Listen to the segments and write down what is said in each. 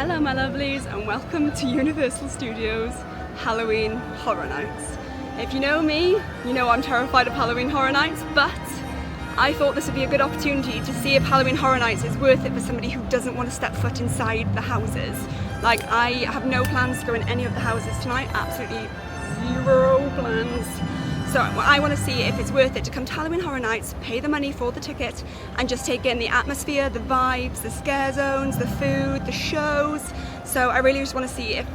Hello my lovelies and welcome to Universal Studios Halloween Horror Nights. If you know me, you know I'm terrified of Halloween Horror Nights, but I thought this would be a good opportunity to see if Halloween Horror Nights is worth it for somebody who doesn't want to step foot inside the houses. Like, I have no plans to go in any of the houses tonight, absolutely zero plans. So I want to see if it's worth it to come to Halloween Horror Nights, pay the money for the ticket and just take in the atmosphere, the vibes, the scare zones, the food, the shows. So I really just want to see if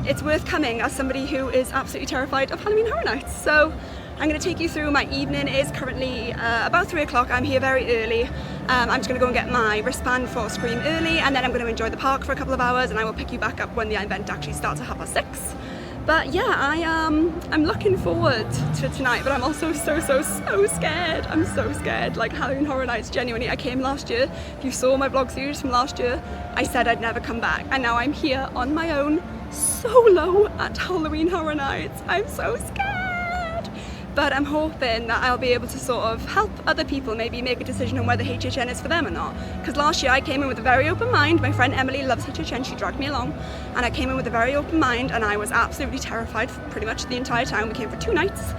it's worth coming as somebody who is absolutely terrified of Halloween Horror Nights. So I'm going to take you through my evening. It is currently about 3 o'clock. I'm here very early. I'm just going to go and get my wristband for Scream early, and then I'm going to enjoy the park for a couple of hours, and I will pick you back up when the event actually starts at 6:30. But yeah, I'm looking forward to tonight, but I'm also so scared. I'm so scared. Like, Halloween Horror Nights, genuinely, I came last year. If you saw my vlog series from last year, I said I'd never come back, and now I'm here on my own, solo at Halloween Horror Nights. I'm so scared. But I'm hoping that I'll be able to sort of help other people maybe make a decision on whether HHN is for them or not. Because last year I came in with a very open mind. My friend Emily loves HHN, she dragged me along, and I came in with a very open mind, and I was absolutely terrified for pretty much the entire time. We came for 2 nights.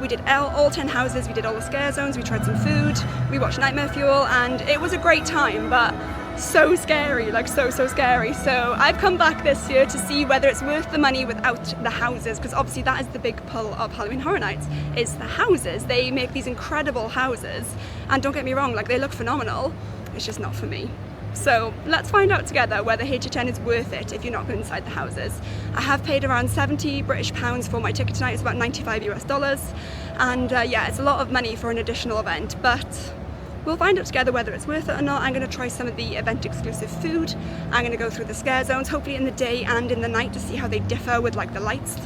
We did all 10 houses, we did all the scare zones, we tried some food, we watched Nightmare Fuel, and it was a great time, but so scary, like so scary. So I've come back this year to see whether it's worth the money without the houses, because obviously that is the big pull of Halloween Horror Nights, is the houses. They make these incredible houses, and don't get me wrong, like, they look phenomenal. It's just not for me. So let's find out together whether HHN is worth it if you're not going inside the houses. I have paid around 70 British pounds for my ticket tonight. It's about 95 US dollars, and yeah, it's a lot of money for an additional event, but we'll find out together whether it's worth it or not. I'm going to try some of the event exclusive food. I'm going to go through the scare zones, hopefully in the day and in the night, to see how they differ with like the lights,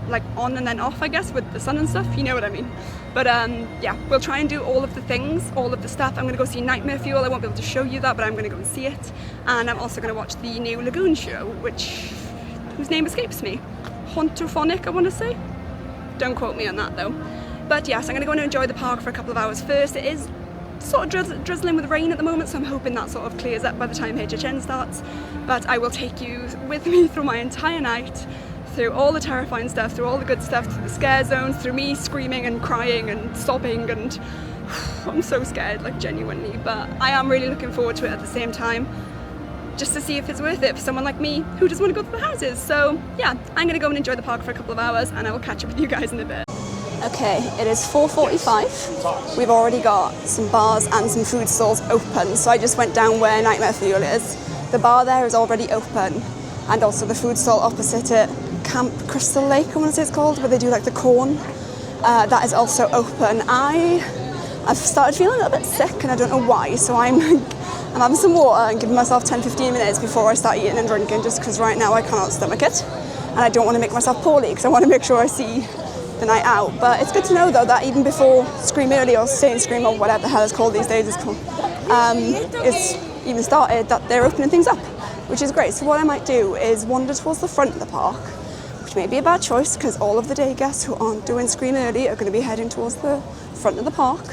like on and then off, I guess, with the sun and stuff, you know what I mean. But yeah, we'll try and do all of the things, all of the stuff. I'm going to go see Nightmare Fuel. I won't be able to show you that, but I'm going to go and see it. And I'm also going to watch the new Lagoon show, whose name escapes me. Hauntophonic, I want to say. Don't quote me on that though. But yes, I'm going to go and enjoy the park for a couple of hours first. It is sort of drizzling with rain at the moment, so I'm hoping that sort of clears up by the time HHN starts. But I will take you with me through my entire night, through all the terrifying stuff, through all the good stuff, through the scare zones, through me screaming and crying and sobbing, and I'm so scared, like, genuinely. But I am really looking forward to it at the same time, just to see if it's worth it for someone like me who doesn't want to go to the houses. So yeah, I'm going to go and enjoy the park for a couple of hours, and I will catch up with you guys in a bit. Okay, it is 4:45. We've already got some bars and some food stalls open, so I just went down where Nightmare Fuel is. The bar there is already open, and also the food stall opposite it, Camp Crystal Lake, I want to say it's called, where they do like the corn. That is also open. I've started feeling a little bit sick, and I don't know why, so I'm having some water and giving myself 10-15 minutes before I start eating and drinking, just because right now I cannot stomach it, and I don't want to make myself poorly, because I want to make sure I see the night out. But it's good to know though that even before Scream Early, or Stay and Scream, or whatever the hell it's called these days, it's even started, that they're opening things up, which is great. So what I might do is wander towards the front of the park, which may be a bad choice because all of the day guests who aren't doing Scream Early are going to be heading towards the front of the park.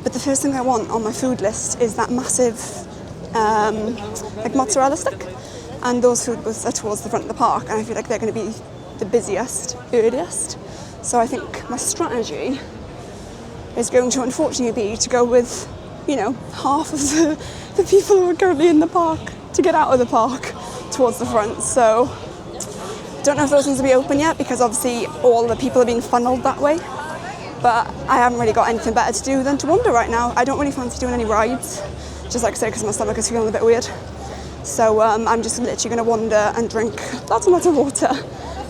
But the first thing I want on my food list is that massive like mozzarella stick, and those food booths are towards the front of the park, and I feel like they're going to be the busiest, earliest. So I think my strategy is going to unfortunately be to go with, you know, half of the people who are currently in the park to get out of the park towards the front. So don't know if those ones will be open yet, because obviously all the people are being funneled that way. But I haven't really got anything better to do than to wander right now. I don't really fancy doing any rides, just like I said, because my stomach is feeling a bit weird. So I'm just literally going to wander and drink lots and lots of water.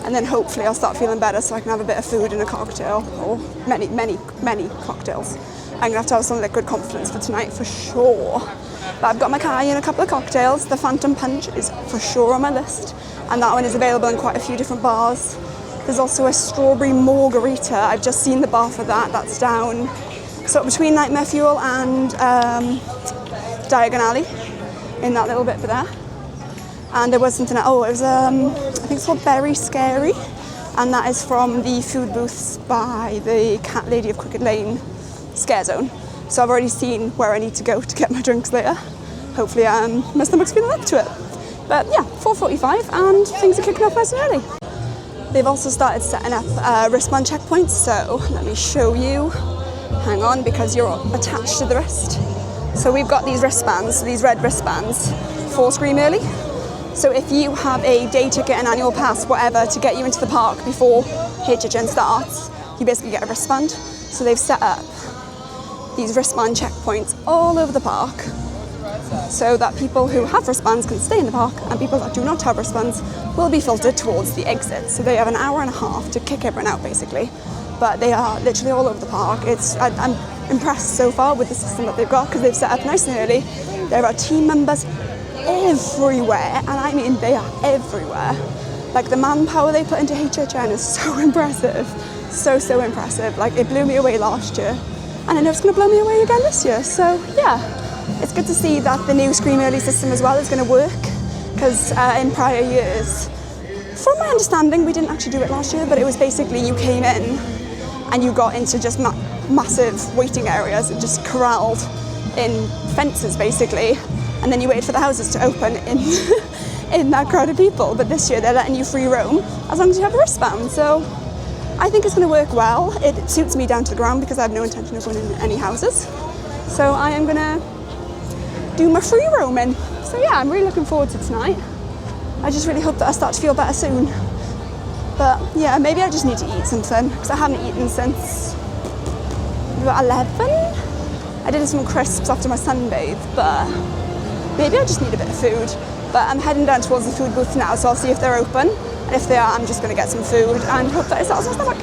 And then hopefully I'll start feeling better so I can have a bit of food and a cocktail, or many cocktails. I'm going to have some liquid confidence for tonight for sure. But I've got my Kai and a couple of cocktails. The Phantom Punch is for sure on my list, and that one is available in quite a few different bars. There's also a strawberry margarita. I've just seen the bar for that. That's down sort of between Nightmare Fuel and Diagon Alley, in that little bit there. And there was something, it was, I think it's called Berry Scary, and that is from the food booths by the Cat Lady of Crooked Lane scare zone. So I've already seen where I need to go to get my drinks later. Hopefully my stomach's feeling up to it. But yeah, 4:45 and things are kicking off nice and early. They've also started setting up wristband checkpoints, so let me show you. Hang on, because you're attached to the wrist. So we've got these wristbands, these red wristbands, for Scream Early. So if you have a day ticket, an annual pass, whatever, to get you into the park before HHN starts, you basically get a wristband. So they've set up these wristband checkpoints all over the park so that people who have wristbands can stay in the park and people that do not have wristbands will be filtered towards the exit. So they have an hour and a half to kick everyone out basically, but they are literally all over the park. I'm impressed so far with the system that they've got because they've set up nice and early. There are team members everywhere, and I mean they are everywhere. Like the manpower they put into HHN is so impressive, so impressive. Like it blew me away last year and I know it's going to blow me away again this year. So yeah, it's good to see that the new Scream Early system as well is going to work, because in prior years, from my understanding, we didn't actually do it last year, but it was basically you came in and you got into just massive waiting areas and just corralled in fences basically, and then you waited for the houses to open in in that crowd of people. But this year they're letting you free roam as long as you have a wristband. So I think it's going to work well. It suits me down to the ground because I have no intention of going in any houses. So I am going to do my free roaming. So yeah, I'm really looking forward to tonight. I just really hope that I start to feel better soon. But yeah, maybe I just need to eat something because I haven't eaten since about 11. I did some crisps after my sunbathe, but maybe I just need a bit of food. But I'm heading down towards the food booth now, so I'll see if they're open. And if they are, I'm just going to get some food and hope that it settles my stomach.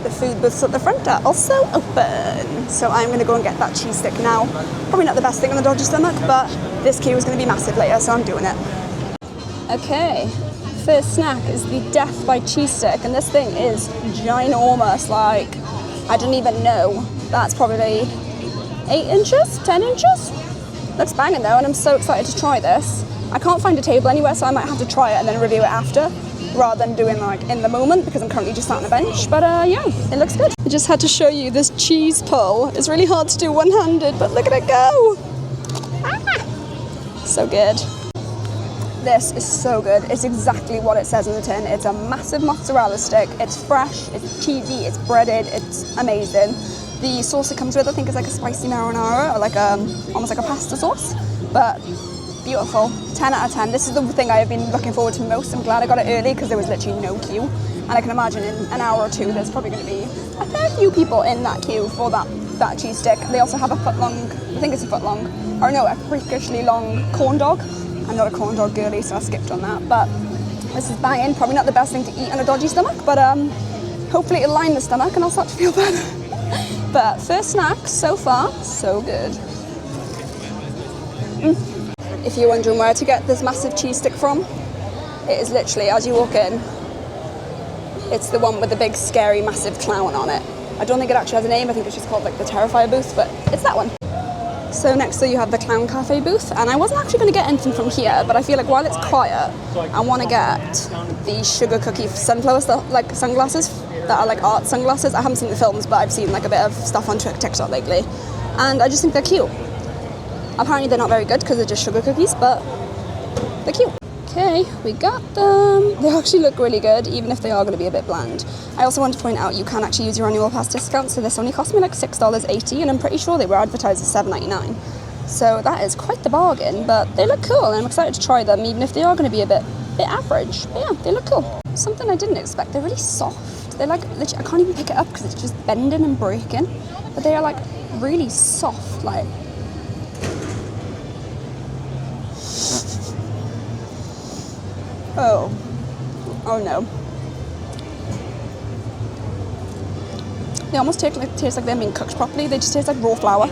The food booths at the front are also open. So I'm going to go and get that cheese stick now. Probably not the best thing on the dodgy stomach, but this queue is going to be massive later, so I'm doing it. Okay, first snack is the Death by Cheese Stick, and this thing is ginormous. Like, I didn't even know. That's probably 8 inches, 10 inches? Looks banging though, and I'm so excited to try this. I can't find a table anywhere, so I might have to try it and then review it after, rather than doing like in the moment, because I'm currently just sat on a bench. But yeah, it looks good. I just had to show you this cheese pull. It's really hard to do one-handed, but look at it go. Ah! So good. This is so good. It's exactly what it says on the tin. It's a massive mozzarella stick. It's fresh, it's cheesy, it's breaded, it's amazing. The sauce it comes with, I think, is like a spicy marinara, or like almost like a pasta sauce, but beautiful. 10 out of 10. This is the thing I have been looking forward to most. I'm glad I got it early because there was literally no queue, and I can imagine in an hour or two there's probably going to be a fair few people in that queue for that cheese stick. They also have a foot-long, I think it's a foot-long, or no, a freakishly long corn dog. I'm not a corn dog girly, so I skipped on that, but this is banging. Probably not the best thing to eat on a dodgy stomach, but hopefully it'll line the stomach and I'll start to feel better. But first snack, so far, so good. If you're wondering where to get this massive cheese stick from, it is literally, as you walk in, it's the one with the big, scary, massive clown on it. I don't think it actually has a name. I think it's just called like the Terrifier booth, but it's that one. So next to you have the Clown Cafe booth, and I wasn't actually going to get anything from here, but I feel like while it's quiet, I want to get the sugar cookie sunflower stuff, like sunglasses that are like art sunglasses. I haven't seen the films, but I've seen like a bit of stuff on TikTok lately, and I just think they're cute. Apparently they're not very good because they're just sugar cookies, but they're cute. Okay, we got them. They actually look really good, even if they are going to be a bit bland. I also want to point out you can actually use your annual pass discount, so this only cost me like $6.80, and I'm pretty sure they were advertised as $7.99. So that is quite the bargain, but they look cool, and I'm excited to try them, even if they are going to be a bit average. But yeah, they look cool. Something I didn't expect, they're really soft. They're like, literally, I can't even pick it up because it's just bending and breaking, but they are like really soft, like. Oh no. They almost taste like they're being cooked properly. They just taste like raw flour.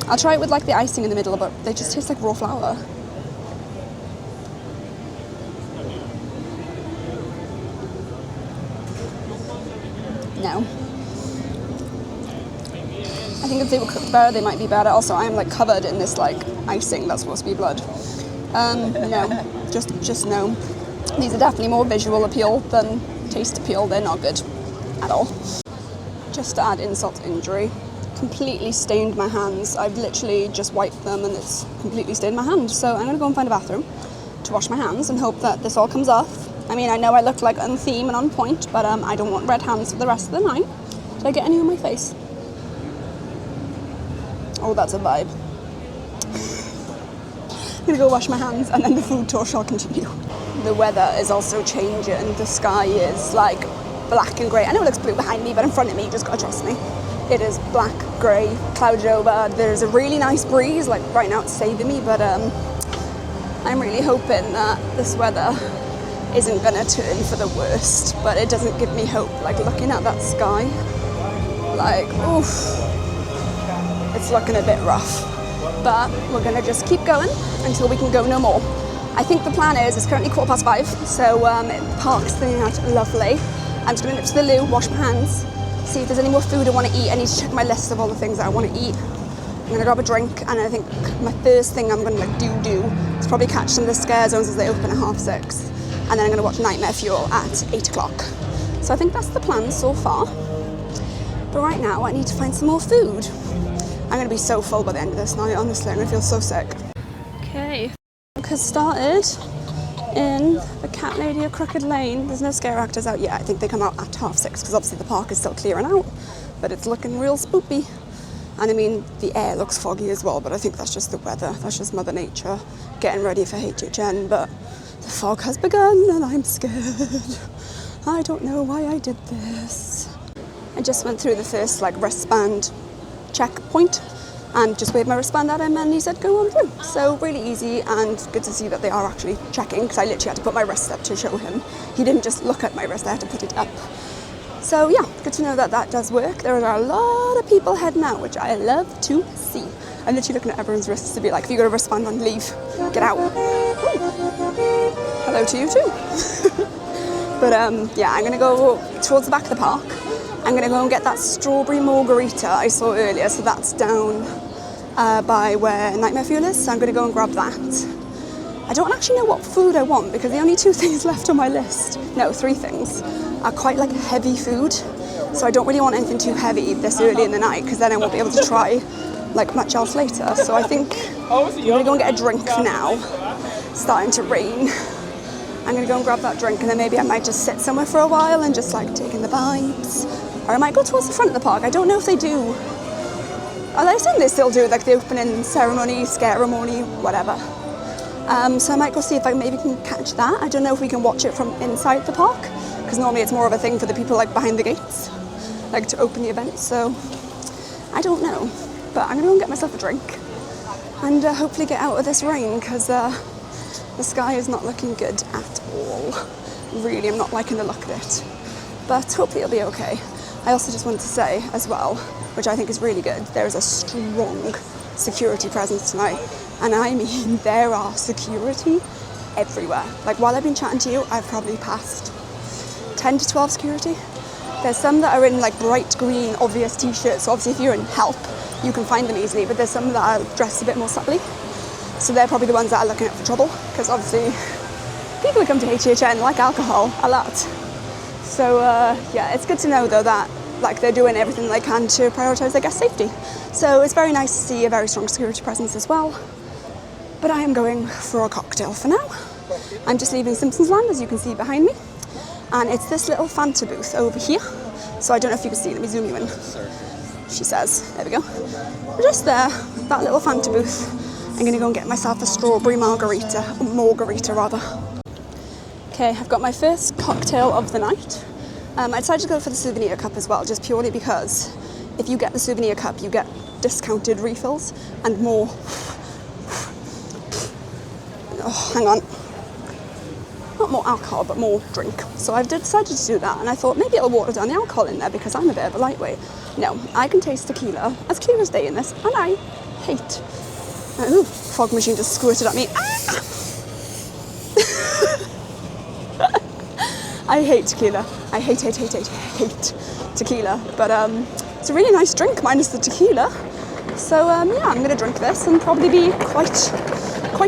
I'll try it with like the icing in the middle, but they just taste like raw flour. No. I think if they were cooked better, they might be better. Also, I'm like covered in this like icing that's supposed to be blood. No, just no. These are definitely more visual appeal than taste appeal. They're not good at all. Just to add insult to injury, completely stained my hands. I've literally just wiped them and it's completely stained my hands. So I'm gonna go and find a bathroom to wash my hands and hope that this all comes off. I mean, I know I look like on theme and on point, but I don't want red hands for the rest of the night. Did I get any on my face? Oh, that's a vibe. I'm gonna go wash my hands and then the food tour shall continue. The weather is also changing. The sky is like black and grey. I know it looks blue behind me, but in front of me, you just gotta trust me. It is black, grey, clouded over. There's a really nice breeze, like right now it's saving me, but I'm really hoping that this weather isn't gonna turn for the worst, but it doesn't give me hope. Like looking at that sky, like, oof, it's looking a bit rough. But we're gonna just keep going until we can go no more. I think the plan is, it's currently 5:15, so the park's cleaning out lovely. I'm just gonna nip to the loo, wash my hands, see if there's any more food I want to eat. I need to check my list of all the things that I want to eat. I'm gonna grab a drink, and I think my first thing I'm gonna like do is probably catch some of the scare zones as they open at 6:30, and then I'm gonna watch Nightmare Fuel at 8 o'clock. So I think that's the plan so far. But right now I need to find some more food. I'm gonna be so full by the end of this night, honestly. I'm gonna feel so sick. Okay, work has started in the Cat Lady of Crooked Lane. There's no scare actors out yet. I think they come out at 6:30 because obviously the park is still clearing out, but it's looking real spoopy. And I mean, the air looks foggy as well, but I think that's just the weather. That's just Mother Nature getting ready for HHN, but the fog has begun and I'm scared. I don't know why I did this. I just went through the first like wristband checkpoint and just waved my wristband at him and he said go on through. So really easy and good to see that they are actually checking, because I literally had to put my wrist up to show him. He didn't just look at my wrist, I had to put it up. So yeah, good to know that that does work. There are a lot of people heading out, which I love to see. I'm literally looking at everyone's wrists to be like, if you got a wristband on, leave, get out. Ooh. Hello to you too. But yeah, I'm gonna go towards the back of the park. I'm gonna go and get that strawberry margarita I saw earlier, so that's down by where Nightmare Fuel is, so I'm gonna go and grab that. I don't actually know what food I want because the only 2 things left on my list, no, 3 things, are quite like heavy food. So I don't really want anything too heavy this early in the night because then I won't be able to try like much else later. So I think I'm gonna go and get a drink for now. It's starting to rain. I'm gonna go and grab that drink and then maybe I might just sit somewhere for a while and just like take in the vibes. Or I might go towards the front of the park. I don't know if they do. I assume they still do like the opening ceremony, scaremony, whatever. So I might go see if I maybe can catch that. I don't know if we can watch it from inside the park, because normally it's more of a thing for the people like behind the gates, like to open the event. So I don't know, but I'm gonna go and get myself a drink and hopefully get out of this rain, because the sky is not looking good at all. Really, I'm not liking the look of it, but hopefully it'll be okay. I also just wanted to say as well, which I think is really good, there is a strong security presence tonight. And I mean, there are security everywhere. Like while I've been chatting to you, I've probably passed 10 to 12 security. There's some that are in like bright green, obvious t-shirts. So obviously if you're in help, you can find them easily, but there's some that are dressed a bit more subtly. So they're probably the ones that are looking out for trouble, because obviously people who come to HHN like alcohol a lot. So yeah, it's good to know though that like they're doing everything they can to prioritise their guest safety. So it's very nice to see a very strong security presence as well. But I am going for a cocktail for now. I'm just leaving Simpsons Land, as you can see behind me. And it's this little Fanta booth over here. So I don't know if you can see, let me zoom you in. She says, there we go. Just there, that little Fanta booth. I'm gonna go and get myself a strawberry margarita, or margarita rather. Okay, I've got my first cocktail of the night. I decided to go for the souvenir cup as well, just purely because if you get the souvenir cup, you get discounted refills and more. Oh, hang on. Not more alcohol, but more drink. So I've decided to do that, and I thought maybe it'll water down the alcohol in there because I'm a bit of a lightweight. No, I can taste tequila, as clear as day in this, and I hate. Ooh, fog machine just squirted at me. Ah! I hate tequila. I hate tequila. But it's a really nice drink, minus the tequila. So yeah, I'm gonna drink this and probably be quite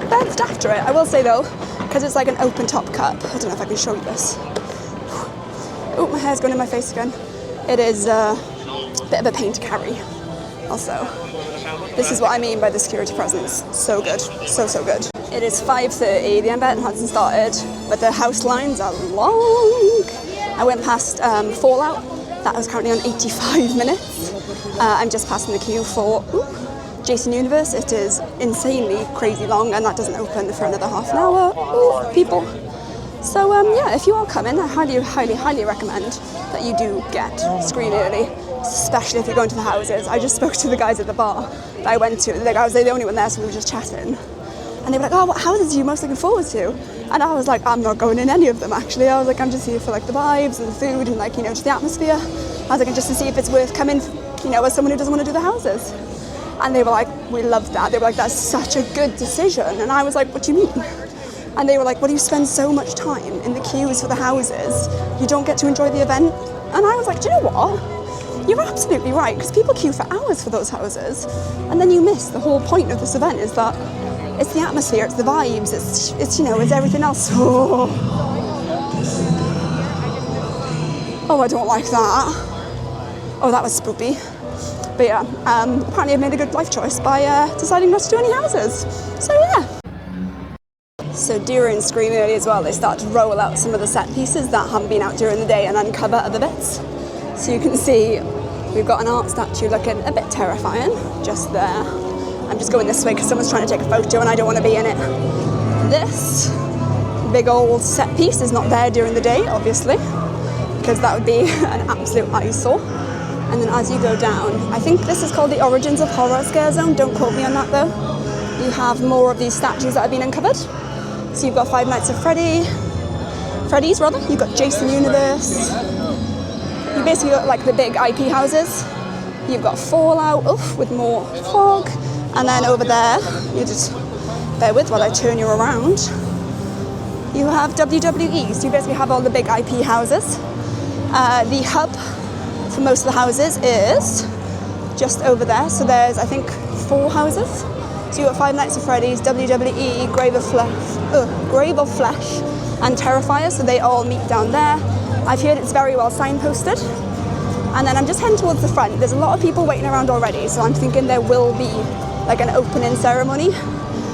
buzzed after it. I will say though, because it's like an open top cup. I don't know if I can show you this. Oh, my hair's going in my face again. It is a bit of a pain to carry. Also, this is what I mean by the security presence. So good, so good. It is 5:30, the event hasn't started, but the house lines are long. I went past Fallout, that was currently on 85 minutes. I'm just passing the queue for Jason Universe. It is insanely crazy long, and that doesn't open for another half an hour. Ooh, people. So yeah, if you are coming, I highly recommend that you do get screen early, especially if you're going to the houses. I just spoke to the guys at the bar that I went to. I was the only one there, so we were just chatting. And they were like, oh, what houses are you most looking forward to? And I was like, I'm not going in any of them, actually. I was like, I'm just here for like the vibes and the food and like, you know, just the atmosphere. I was like, just to see if it's worth coming, you know, as someone who doesn't want to do the houses. And they were like, we loved that. They were like, that's such a good decision. And I was like, what do you mean? And they were like, well, you spend so much time in the queues for the houses, you don't get to enjoy the event. And I was like, do you know what? You're absolutely right, because people queue for hours for those houses. And then you miss the whole point of this event is that it's the atmosphere, it's the vibes, it's you know, it's everything else. Oh, I don't like that. Oh, that was spoopy. But yeah, apparently I've made a good life choice by deciding not to do any houses. So yeah. So during Scream Early as well, they start to roll out some of the set pieces that haven't been out during the day and uncover other bits. So you can see we've got an art statue looking a bit terrifying just there. I'm just going this way because someone's trying to take a photo and I don't want to be in it. This big old set piece is not there during the day, obviously, because that would be an absolute eyesore. And then as you go down, I think this is called the Origins of Horror Scare Zone. Don't quote me on that though. You have more of these statues that have been uncovered. So you've got Five Nights at Freddy's, you've got Jason Universe. You basically got like the big IP houses. You've got Fallout, with more fog. And then over there, you just bear with while I turn you around. You have WWE, so you basically have all the big IP houses. The hub for most of the houses is just over there. So there's, I think, 4 houses. So you've got Five Nights at Freddy's, WWE, Grave of Flesh, and Terrifier. So they all meet down there. I've heard it's very well signposted. And then I'm just heading towards the front. There's a lot of people waiting around already, so I'm thinking there will be like an opening ceremony.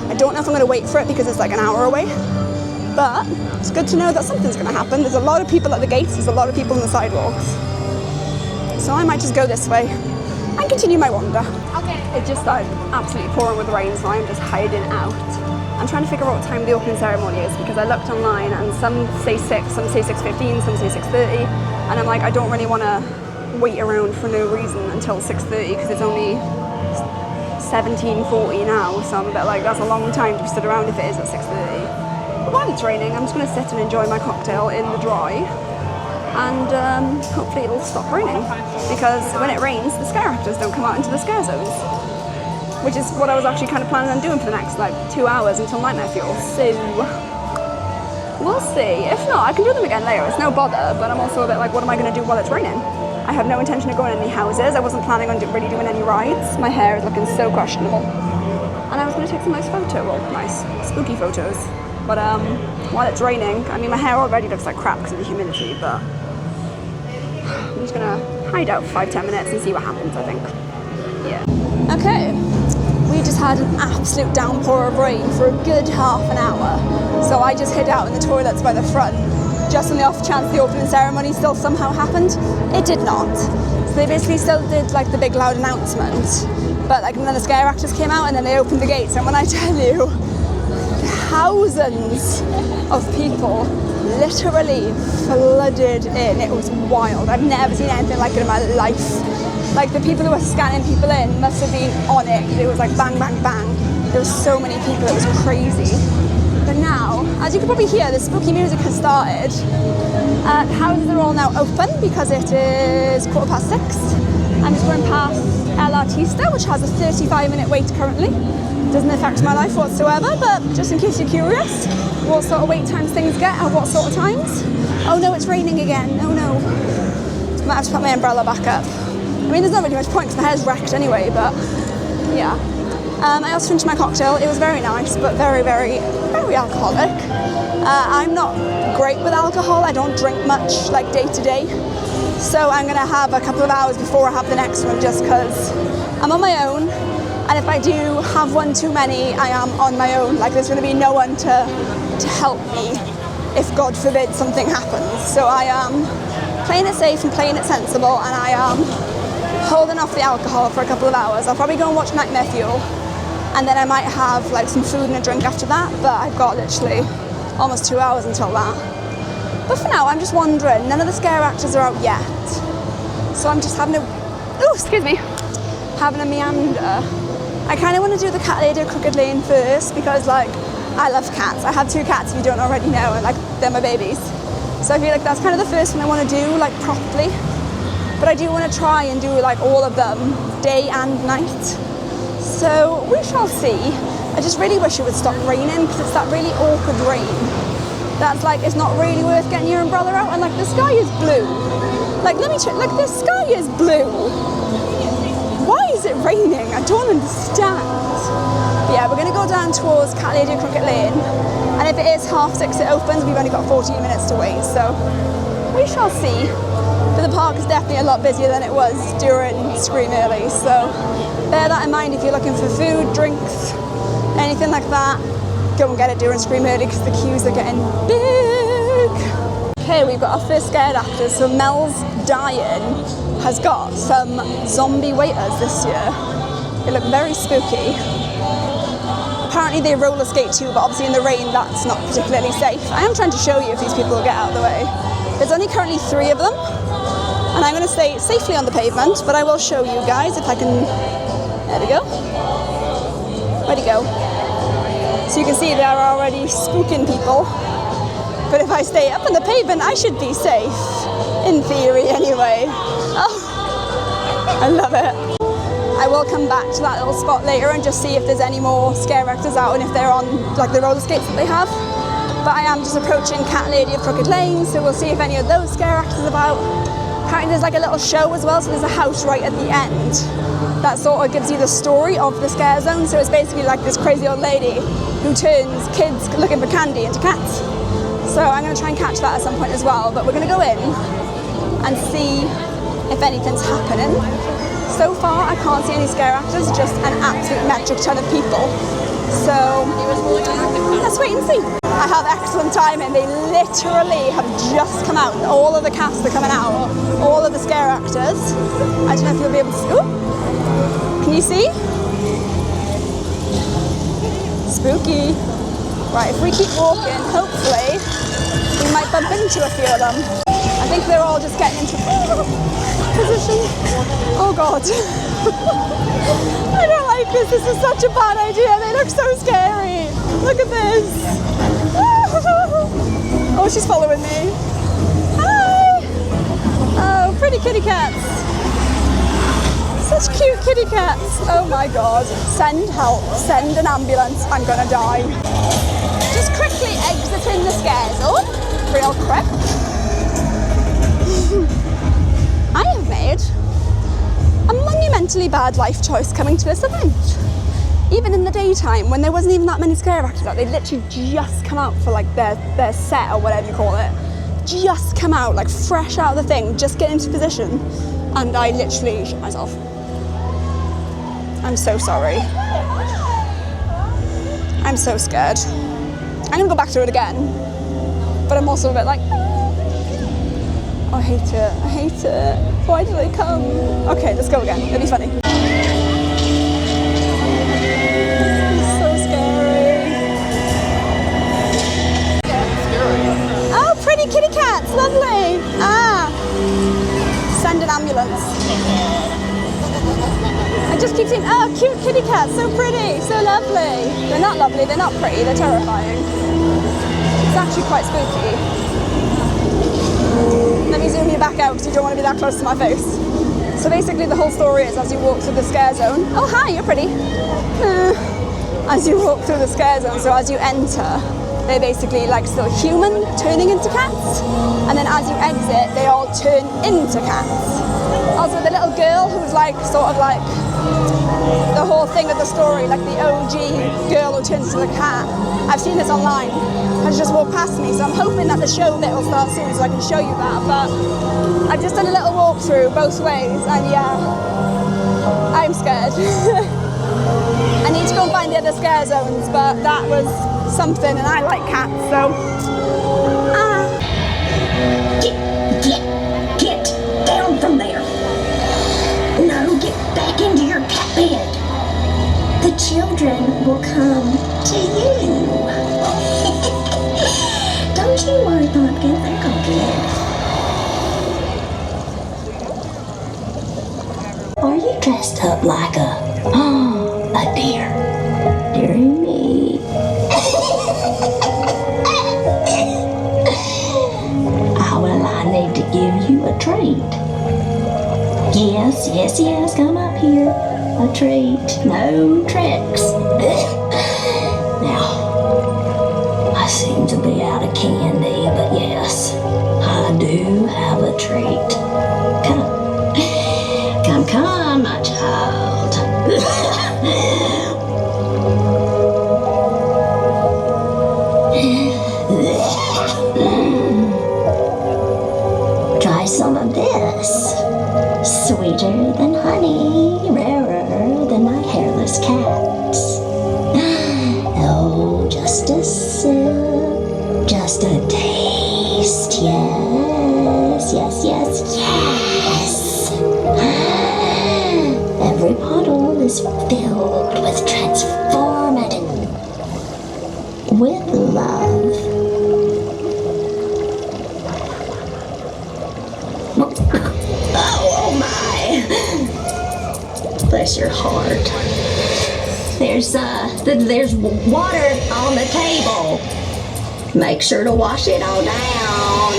I don't know if I'm going to wait for it because it's like an hour away, but it's good to know that something's going to happen. There's a lot of people at the gates, there's a lot of people on the sidewalks. So I might just go this way and continue my wander. Okay. It just started absolutely pouring with rain, so I'm just hiding out. I'm trying to figure out what time the opening ceremony is because I looked online and some say 6, some say 6:15, some say 6:30, and I'm like, I don't really want to wait around for no reason until 6:30 because it's only 17:40 now, so I'm a bit like, that's a long time to be stood around if it is at 6:30. But while it's raining, I'm just going to sit and enjoy my cocktail in the dry, and hopefully it'll stop raining, because when it rains, the scare actors don't come out into the scare zones, which is what I was actually kind of planning on doing for the next like 2 hours until Nightmare Fuel, so we'll see. If not, I can do them again later, it's no bother, but I'm also a bit like, what am I going to do while it's raining? I have no intention of going in any houses. I wasn't planning on really doing any rides. My hair is looking so questionable. And I was going to take some nice spooky photos. But while it's raining, I mean, my hair already looks like crap because of the humidity, but I'm just going to hide out for 5-10 minutes and see what happens, I think. Yeah. Okay. We just had an absolute downpour of rain for a good half an hour. So I just hid out in the toilets by the front, just on the off chance the opening ceremony still somehow happened. It did not. So they basically still did like the big loud announcement, but like, and then the scare actors came out and then they opened the gates, and when I tell you, thousands of people literally flooded in. It was wild. I've never seen anything like it in my life. Like, the people who were scanning people in must have been on it. It was like bang, bang, bang. There were so many people, it was crazy. But now, as you can probably hear, the spooky music has started. The houses are all now open because it is 6:15. I'm just going past El Artista, which has a 35-minute wait currently. Doesn't affect my life whatsoever, but just in case you're curious, what sort of wait times things get at what sort of times. Oh no, it's raining again. Oh no. Might have to put my umbrella back up. I mean, there's not really much point because my hair's wrecked anyway, but yeah. I also finished my cocktail. It was very nice, but very, very, very alcoholic. I'm not great with alcohol. I don't drink much, like, day to day. So I'm gonna have a couple of hours before I have the next one, just because I'm on my own, and if I do have one too many, I am on my own. Like, there's gonna be no one to help me if God forbid something happens. So I am playing it safe and playing it sensible, and I am holding off the alcohol for a couple of hours. I'll probably go and watch Nightmare Fuel, and then I might have like some food and a drink after that, but I've got literally almost 2 hours until that. But for now, I'm just wondering, none of the scare actors are out yet, so I'm just having a meander. I kind of want to do the cat lady of Crooked Lane first, because like, I love cats. I have 2 cats, if you don't already know, and like, they're my babies. So I feel like that's kind of the first one I want to do, like, properly. But I do want to try and do like all of them, day and night. So we shall see. I just really wish it would stop raining, because it's that really awkward rain that's like, it's not really worth getting your umbrella out, and like, the sky is blue. Like, let me check, like, the sky is blue. Why is it raining? I don't understand. But yeah, we're gonna go down towards Cat Lady of Crooked Lane, and if it is 6:30 it opens, we've only got 14 minutes to wait, so we shall see. But the park is definitely a lot busier than it was during Scream Early, so bear that in mind if you're looking for food, drinks, anything like that. Go and get it during Scream Early, because the queues are getting big. Okay, we've got our first scared actors. So Mel's Dying has got some zombie waiters this year. They look very spooky. Apparently they roller skate too, but obviously in the rain that's not particularly safe. I am trying to show you if these people will get out of the way. There's only currently 3 of them, and I'm going to stay safely on the pavement, but I will show you guys if I can. There we go. Where'd he go? So you can see they are already spooking people. But if I stay up on the pavement, I should be safe. In theory, anyway. Oh, I love it. I will come back to that little spot later and just see if there's any more scare actors out, and if they're on like the roller skates that they have. But I am just approaching Cat Lady of Crooked Lane, so we'll see if any of those scare actors are about. Apparently there's like a little show as well, so there's a house right at the end that sort of gives you the story of the scare zone. So it's basically like this crazy old lady who turns kids looking for candy into cats. So I'm going to try and catch that at some point as well, but we're going to go in and see if anything's happening. So far I can't see any scare actors, just an absolute metric ton of people. So let's wait and see. I have excellent timing. They literally have just come out. All of the cast are coming out. All of the scare actors. I don't know if you'll be able to see. Ooh. Can you see? Spooky. Right, if we keep walking, hopefully we might bump into a few of them. I think they're all just getting into position. Oh God. I don't like this. This is such a bad idea. They look so scary. Look at this. Oh, she's following me. Hi. Oh, pretty kitty cats. Such cute kitty cats. Oh my God. Send help. Send an ambulance. I'm gonna die. Just quickly exiting the scare zone. Real quick. I have made a monumentally bad life choice coming to this event. Even in the daytime, when there wasn't even that many scare actors out, they literally just come out for like their set or whatever you call it. Just come out, like fresh out of the thing, just get into position. And I literally shit myself. I'm so sorry. I'm so scared. I'm gonna go back through it again. But I'm also a bit like, oh, I hate it, I hate it. Why did I come? Okay, let's go again, it'll be funny. It's so scary. Oh, pretty kitty cats, lovely. Ah, send an ambulance. I just keep saying, oh, cute kitty cats, so pretty, so lovely. They're not lovely, they're not pretty, they're terrifying. It's actually quite spooky. Let me zoom you back out because you don't want to be that close to my face. So basically the whole story is, as you walk through the scare zone, oh hi, you're pretty. As you walk through the scare zone, so as you enter, they're basically like still human turning into cats, and then as you exit, they all turn into cats. Also the little girl who's like, sort of like, the whole thing of the story, like the OG girl who turns into a cat. I've seen this online, has just walked past me, so I'm hoping that the show bit will start soon so I can show you that, but I've just done a little walkthrough both ways, and yeah, I'm scared. I need to go and find the other scare zones, but that was something, and I like cats, so... Get down from there. No, get back into your cat bed. The children will come to you. Don't you worry, Pumpkin, they're gonna get. Are you dressed up like a deer? Dearie me. Well, I need to give you a treat. Yes, come up here. A treat, no tricks. Now, I seem to be out of candy, but yes, I do have a treat. Come, my child. Try some of this. Sweeter than honey, rarer than my hairless cats. Oh, just a sip, just a taste. Yes. Every bottle is filled with transformative, with love. Oh my! Bless your heart. There's water on the table. Make sure to wash it all down.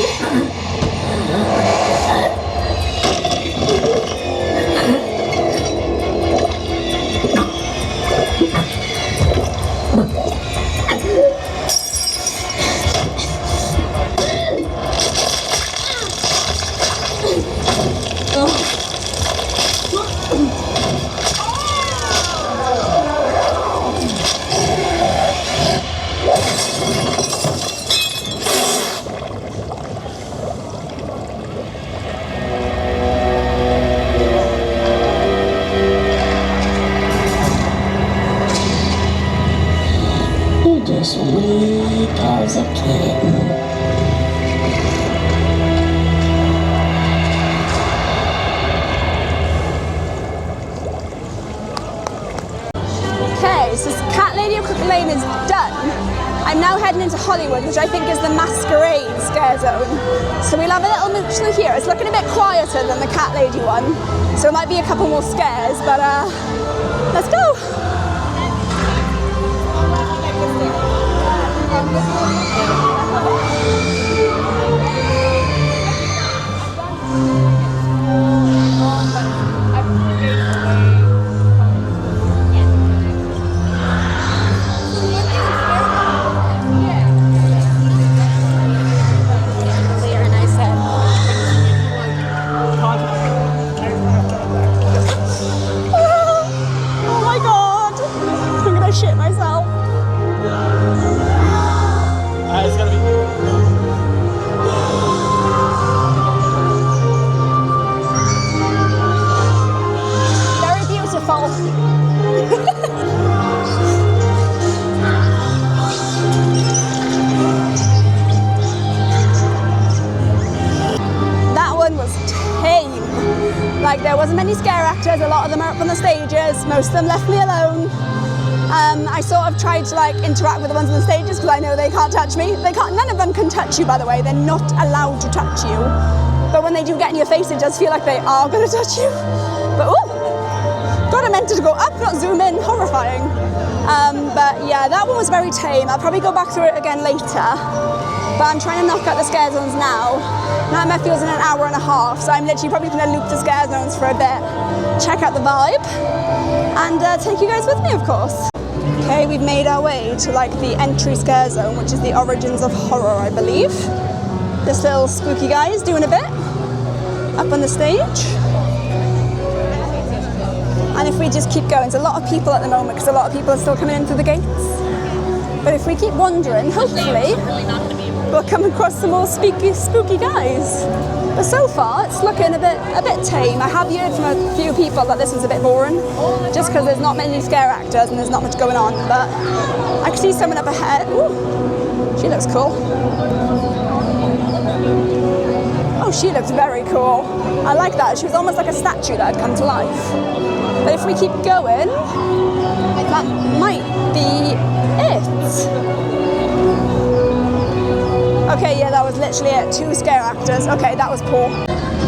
You're just weak as a kitten. Okay, so Cat Lady of Crooked Lane is done. I'm now heading into Hollywood, which I think is the Masquerade scare zone. So we'll have a little mix through here. It's looking a bit quieter than the Cat Lady one, so it might be a couple more scares, but let's go. Shit myself. It's gonna be. Very beautiful. That one was tame. Like, there wasn't many scare actors. A lot of them are up on the stages. Most of them left me alone. I sort of tried to like interact with the ones on the stages because I know they can't touch me. None of them can touch you, by the way. They're not allowed to touch you. But when they do get in your face, it does feel like they are going to touch you. But oh, God, I meant it to go up, not zoom in. Horrifying. But yeah, that one was very tame. I'll probably go back through it again later. But I'm trying to knock out the scare zones now. Nightmare Fuel's in an hour and a half, so I'm literally probably going to loop the scare zones for a bit, check out the vibe, and take you guys with me, of course. Okay, we've made our way to like the entry scare zone, which is the Origins of Horror, I believe. This little spooky guy is doing a bit up on the stage. And if we just keep going. There's a lot of people at the moment because a lot of people are still coming in through the gates. But if we keep wandering, hopefully we'll come across some more spooky guys. But so far it's looking a bit tame. I have heard from a few people that this was a bit boring, just because there's not many scare actors and there's not much going on. But I can see someone up ahead. Ooh, she looks cool. Oh, she looks very cool. I like that. She was almost like a statue that had come to life. But if we keep going, that might be it. Okay, yeah, that was literally it. 2 scare actors. Okay, that was poor.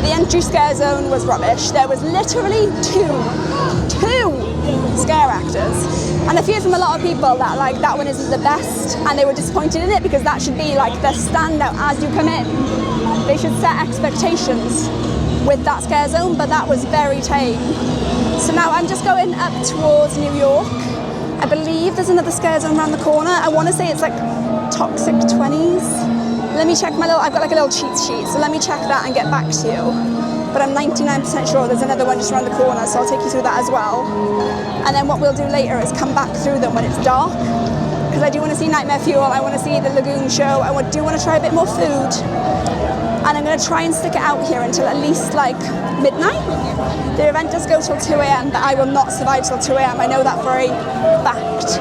The entry scare zone was rubbish. There was literally two scare actors. And I've heard from a lot of people that like that one isn't the best and they were disappointed in it because that should be like the standout as you come in. They should set expectations with that scare zone, but that was very tame. So now I'm just going up towards New York. I believe there's another scare zone around the corner. I want to say it's like Toxic 20s. Let me check I've got like a little cheat sheet, so let me check that and get back to you. But I'm 99% sure there's another one just around the corner, so I'll take you through that as well. And then what we'll do later is come back through them when it's dark, because I do want to see Nightmare Fuel, I want to see the Lagoon show, I do want to try a bit more food. And I'm going to try and stick it out here until at least like midnight. The event does go till 2 a.m, but I will not survive till 2 a.m. I know that for a fact.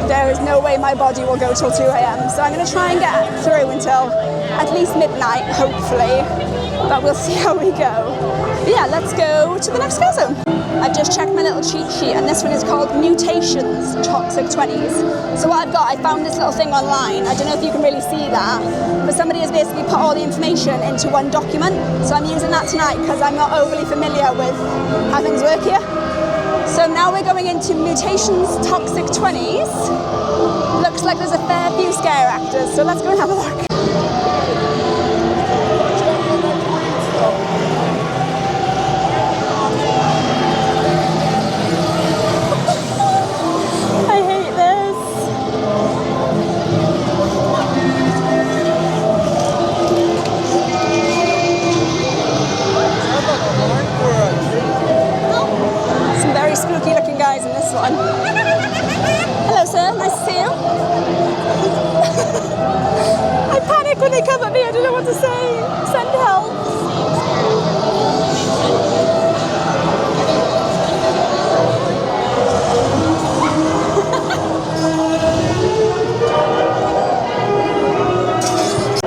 There is no way my body will go till 2 a.m. So I'm going to try and get through until at least midnight, hopefully. But we'll see how we go. But yeah, let's go to the next scare zone. I've just checked my little cheat sheet and this one is called Mutations Toxic 20s. So what I've got, I found this little thing online. I don't know if you can really see that, but somebody has basically put all the information into one document. So I'm using that tonight because I'm not overly familiar with how things work here. So now we're going into Mutations Toxic 20s. Looks like there's a fair few scare actors, so let's go and have a look. Spooky looking guys in this one. Hello sir, nice to see you. I panic when they come at me, I don't know what to say. Send help.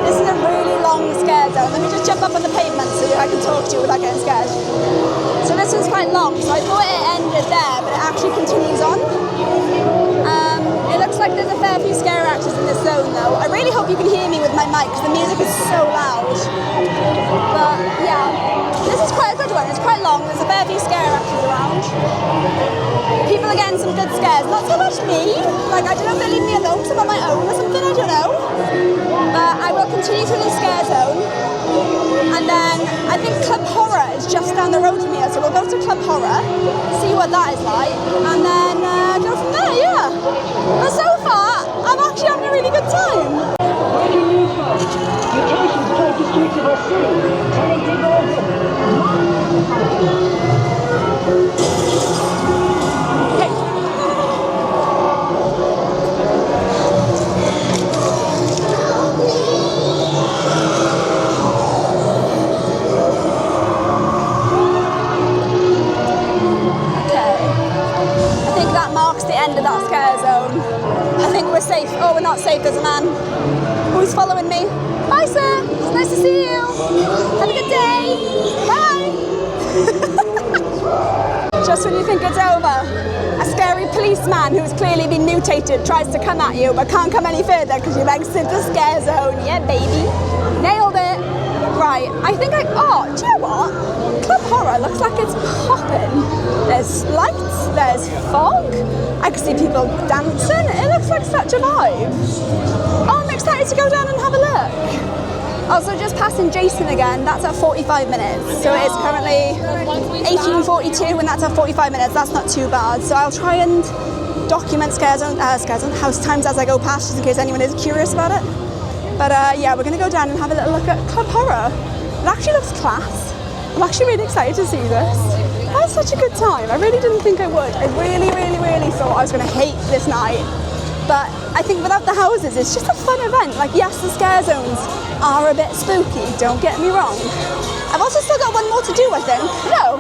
This is a really long scare zone. Let me just jump up on the pavement so I can talk to you without getting scared. So this one's quite long, so I thought it ended there, but it actually continues on. It looks like there's a fair few scare actors in this zone though. I really hope you can hear me with my mic because the music is so loud. But yeah, this is quite a good one. It's quite long, there's a fair few scare actors around. People are getting some good scares. Not so much me, like I don't know if they leave me alone because I'm on my own or something, I don't know. But I will continue through the scare zone. And then I think Club Horror is just down the road from here, so we'll go to Club Horror, see what that is like, and then go from there, yeah. But so far, I'm actually having a really good time. Breaking news flash. Mutations take the streets of our city, telling people end of that scare zone. I think we're safe. Oh, we're not safe. There's a man who's following me. Bye, sir. It's nice to see you. Have a good day. Bye. Just when you think it's over, a scary policeman who's clearly been mutated tries to come at you but can't come any further because you've exited the scare zone. Yeah, baby. Nailed it. Right, I think oh, do you know what? Club Horror looks like it's popping. There's lights, there's fog, I can see people dancing. It looks like such a vibe. Oh, I'm excited to go down and have a look. Also, just passing Jason again, that's at 45 minutes. So it's currently 18:42 and that's at 45 minutes. That's not too bad. So I'll try and document house times as I go past, just in case anyone is curious about it. But yeah, we're going to go down and have a little look at Club Horror. It actually looks class. I'm actually really excited to see this. had such a good time. I really didn't think I would. I really, really, really thought I was going to hate this night. But I think without the houses, it's just a fun event. Like, yes, the scare zones are a bit spooky, don't get me wrong. I've also still got one more to do, I think. No.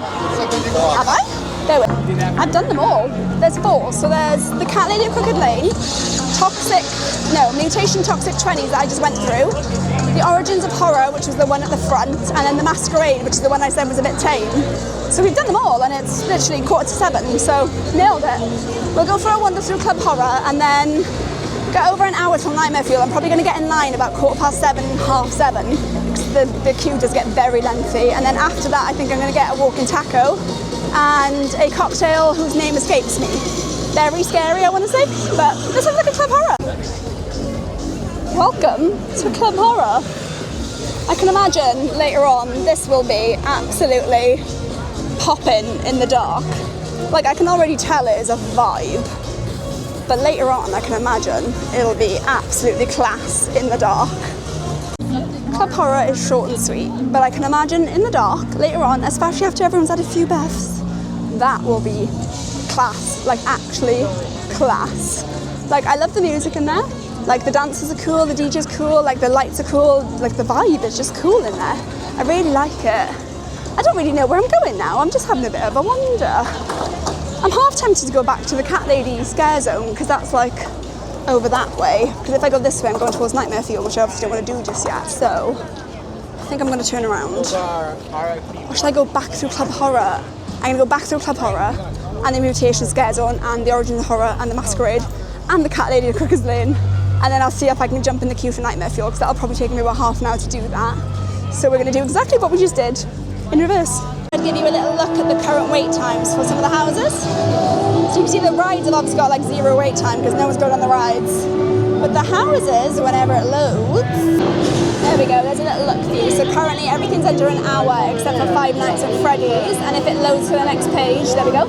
Have I? There we go. I've done them all. There's 4. So there's the Cat Lady of Crooked Lane, Mutation Toxic 20s that I just went through, the Origins of Horror, which was the one at the front, and then the Masquerade, which is the one I said was a bit tame. So we've done them all, and it's literally 6:45, so nailed it. We'll go for a wander through Club Horror, and then get over an hour till Nightmare Fuel. I'm probably going to get in line about 7:15, 7:30, because the queue does get very lengthy. And then after that, I think I'm going to get a walking taco and a cocktail whose name escapes me. Very scary, I want to say, but let's have a look at Club Horror. Welcome to Club Horror. I can imagine later on this will be absolutely popping in the dark. Like, I can already tell it is a vibe, but later on I can imagine it'll be absolutely class in the dark. Club Horror is short and sweet, but I can imagine in the dark later on, especially after everyone's had a few baths, that will be class, like actually class. Like, I love the music in there. Like, the dancers are cool, the DJ's cool, like the lights are cool, like the vibe is just cool in there. I really like it. I don't really know where I'm going now, I'm just having a bit of a wander. I'm half tempted to go back to the Cat Lady scare zone, because that's like over that way. Because if I go this way, I'm going towards Nightmare Fuel, which I obviously don't want to do just yet, so I think I'm going to turn around. Or should I go back through Club Horror? I'm going to go back through Club Horror, and the Mutation Scare Zone, and the Origins of Horror, and the Masquerade, and the Cat Lady of Crooked Lane. And then I'll see if I can jump in the queue for Nightmare Fuel, because that'll probably take me about half an hour to do that. So we're going to do exactly what we just did, in reverse. I'd give you a little look at the current wait times for some of the houses. So you can see the rides have obviously got like 0 wait time, because no one's going on the rides. But the houses, whenever it loads, there we go, there's a little look for you. So currently everything's under an hour, except for Five Nights at Freddy's. And if it loads to the next page, there we go.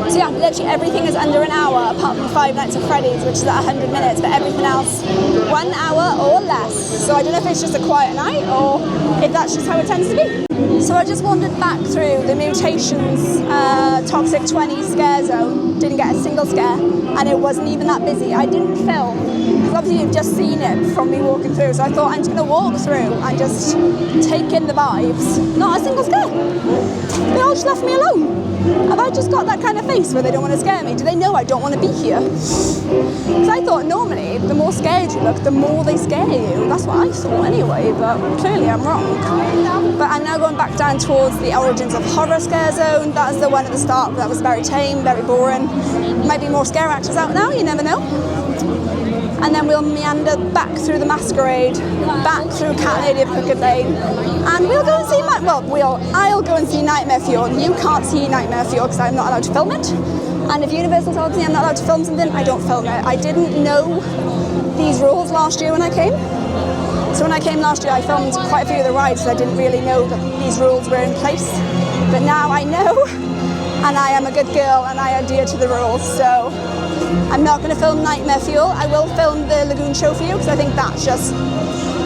So yeah, literally everything is under an hour, apart from Five Nights at Freddy's, which is at 100 minutes, but everything else, 1 hour or less. So I don't know if it's just a quiet night, or if that's just how it tends to be. So I just wandered back through the Mutations Toxic 20 scare zone, didn't get a single scare, and it wasn't even that busy. I didn't film, because obviously you've just seen it from me walking through, so I thought I'm just going to walk through and just take in the vibes. Not a single scare. They all just left me alone. Have I just got that kind of face where they don't want to scare me? Do they know I don't want to be here? Because I thought normally the more scared you look, the more they scare you. That's what I thought anyway, but clearly I'm wrong. But I'm now going back down towards the Origins of Horror scare zone. That is the one at the start that was very tame, very boring. Might be more scare actors out now, you never know. And then we'll meander back through the Masquerade, back through Cat Lady of Crooked Lane, and we'll go and see I'll go and see Nightmare Fuel. You can't see Nightmare Fuel because I'm not allowed to film it. And if Universal tells me I'm not allowed to film something, I don't film it. I didn't know these rules last year when I came. So when I came last year, I filmed quite a few of the rides, so I didn't really know that these rules were in place. But now I know, and I am a good girl, and I adhere to the rules. So I'm not going to film Nightmare Fuel. I will film the Lagoon Show for you, because I think that's just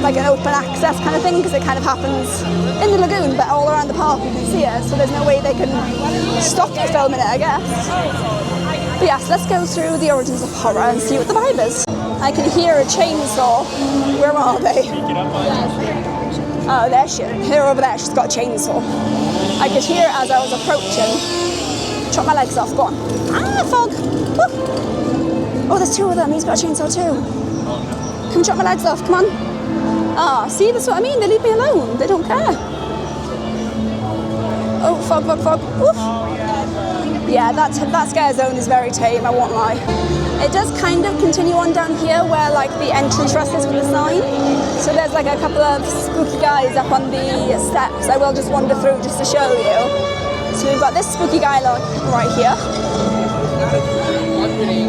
like an open access kind of thing, because it kind of happens in the lagoon, but all around the park you can see it, so there's no way they can stop you filming it, I guess. But yes, let's go through the Origins of Horror and see what the vibe is. I can hear a chainsaw. Where are they? Oh, there she is. Her over there, she's got a chainsaw. I could hear it as I was approaching. Chop my legs off, go on. Ah, fog! Woo. Oh, there's 2 of them, he's got a chainsaw too. Come chop my legs off, come on. Ah, see, that's what I mean, they leave me alone, they don't care. Oh, fog, fog, fog, woof. Yeah, that scare zone is very tame, I won't lie. It does kind of continue on down here where like the entry truss is with the sign. So there's like a couple of spooky guys up on the steps. I will just wander through just to show you. So we've got this spooky guy right here.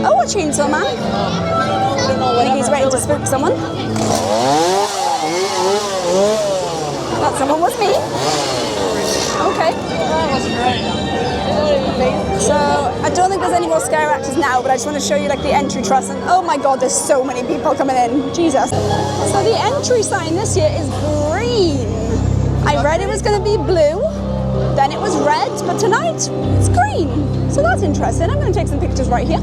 Oh, a chainsaw man. I think he's ready to spook someone. That someone was me. Okay. So I don't think there's any more scare actors now, but I just want to show you like the entry truss, and oh my god, there's so many people coming in. Jesus. So the entry sign this year is green. I read it was going to be blue, then it was red, but tonight it's green. So that's interesting. I'm going to take some pictures right here,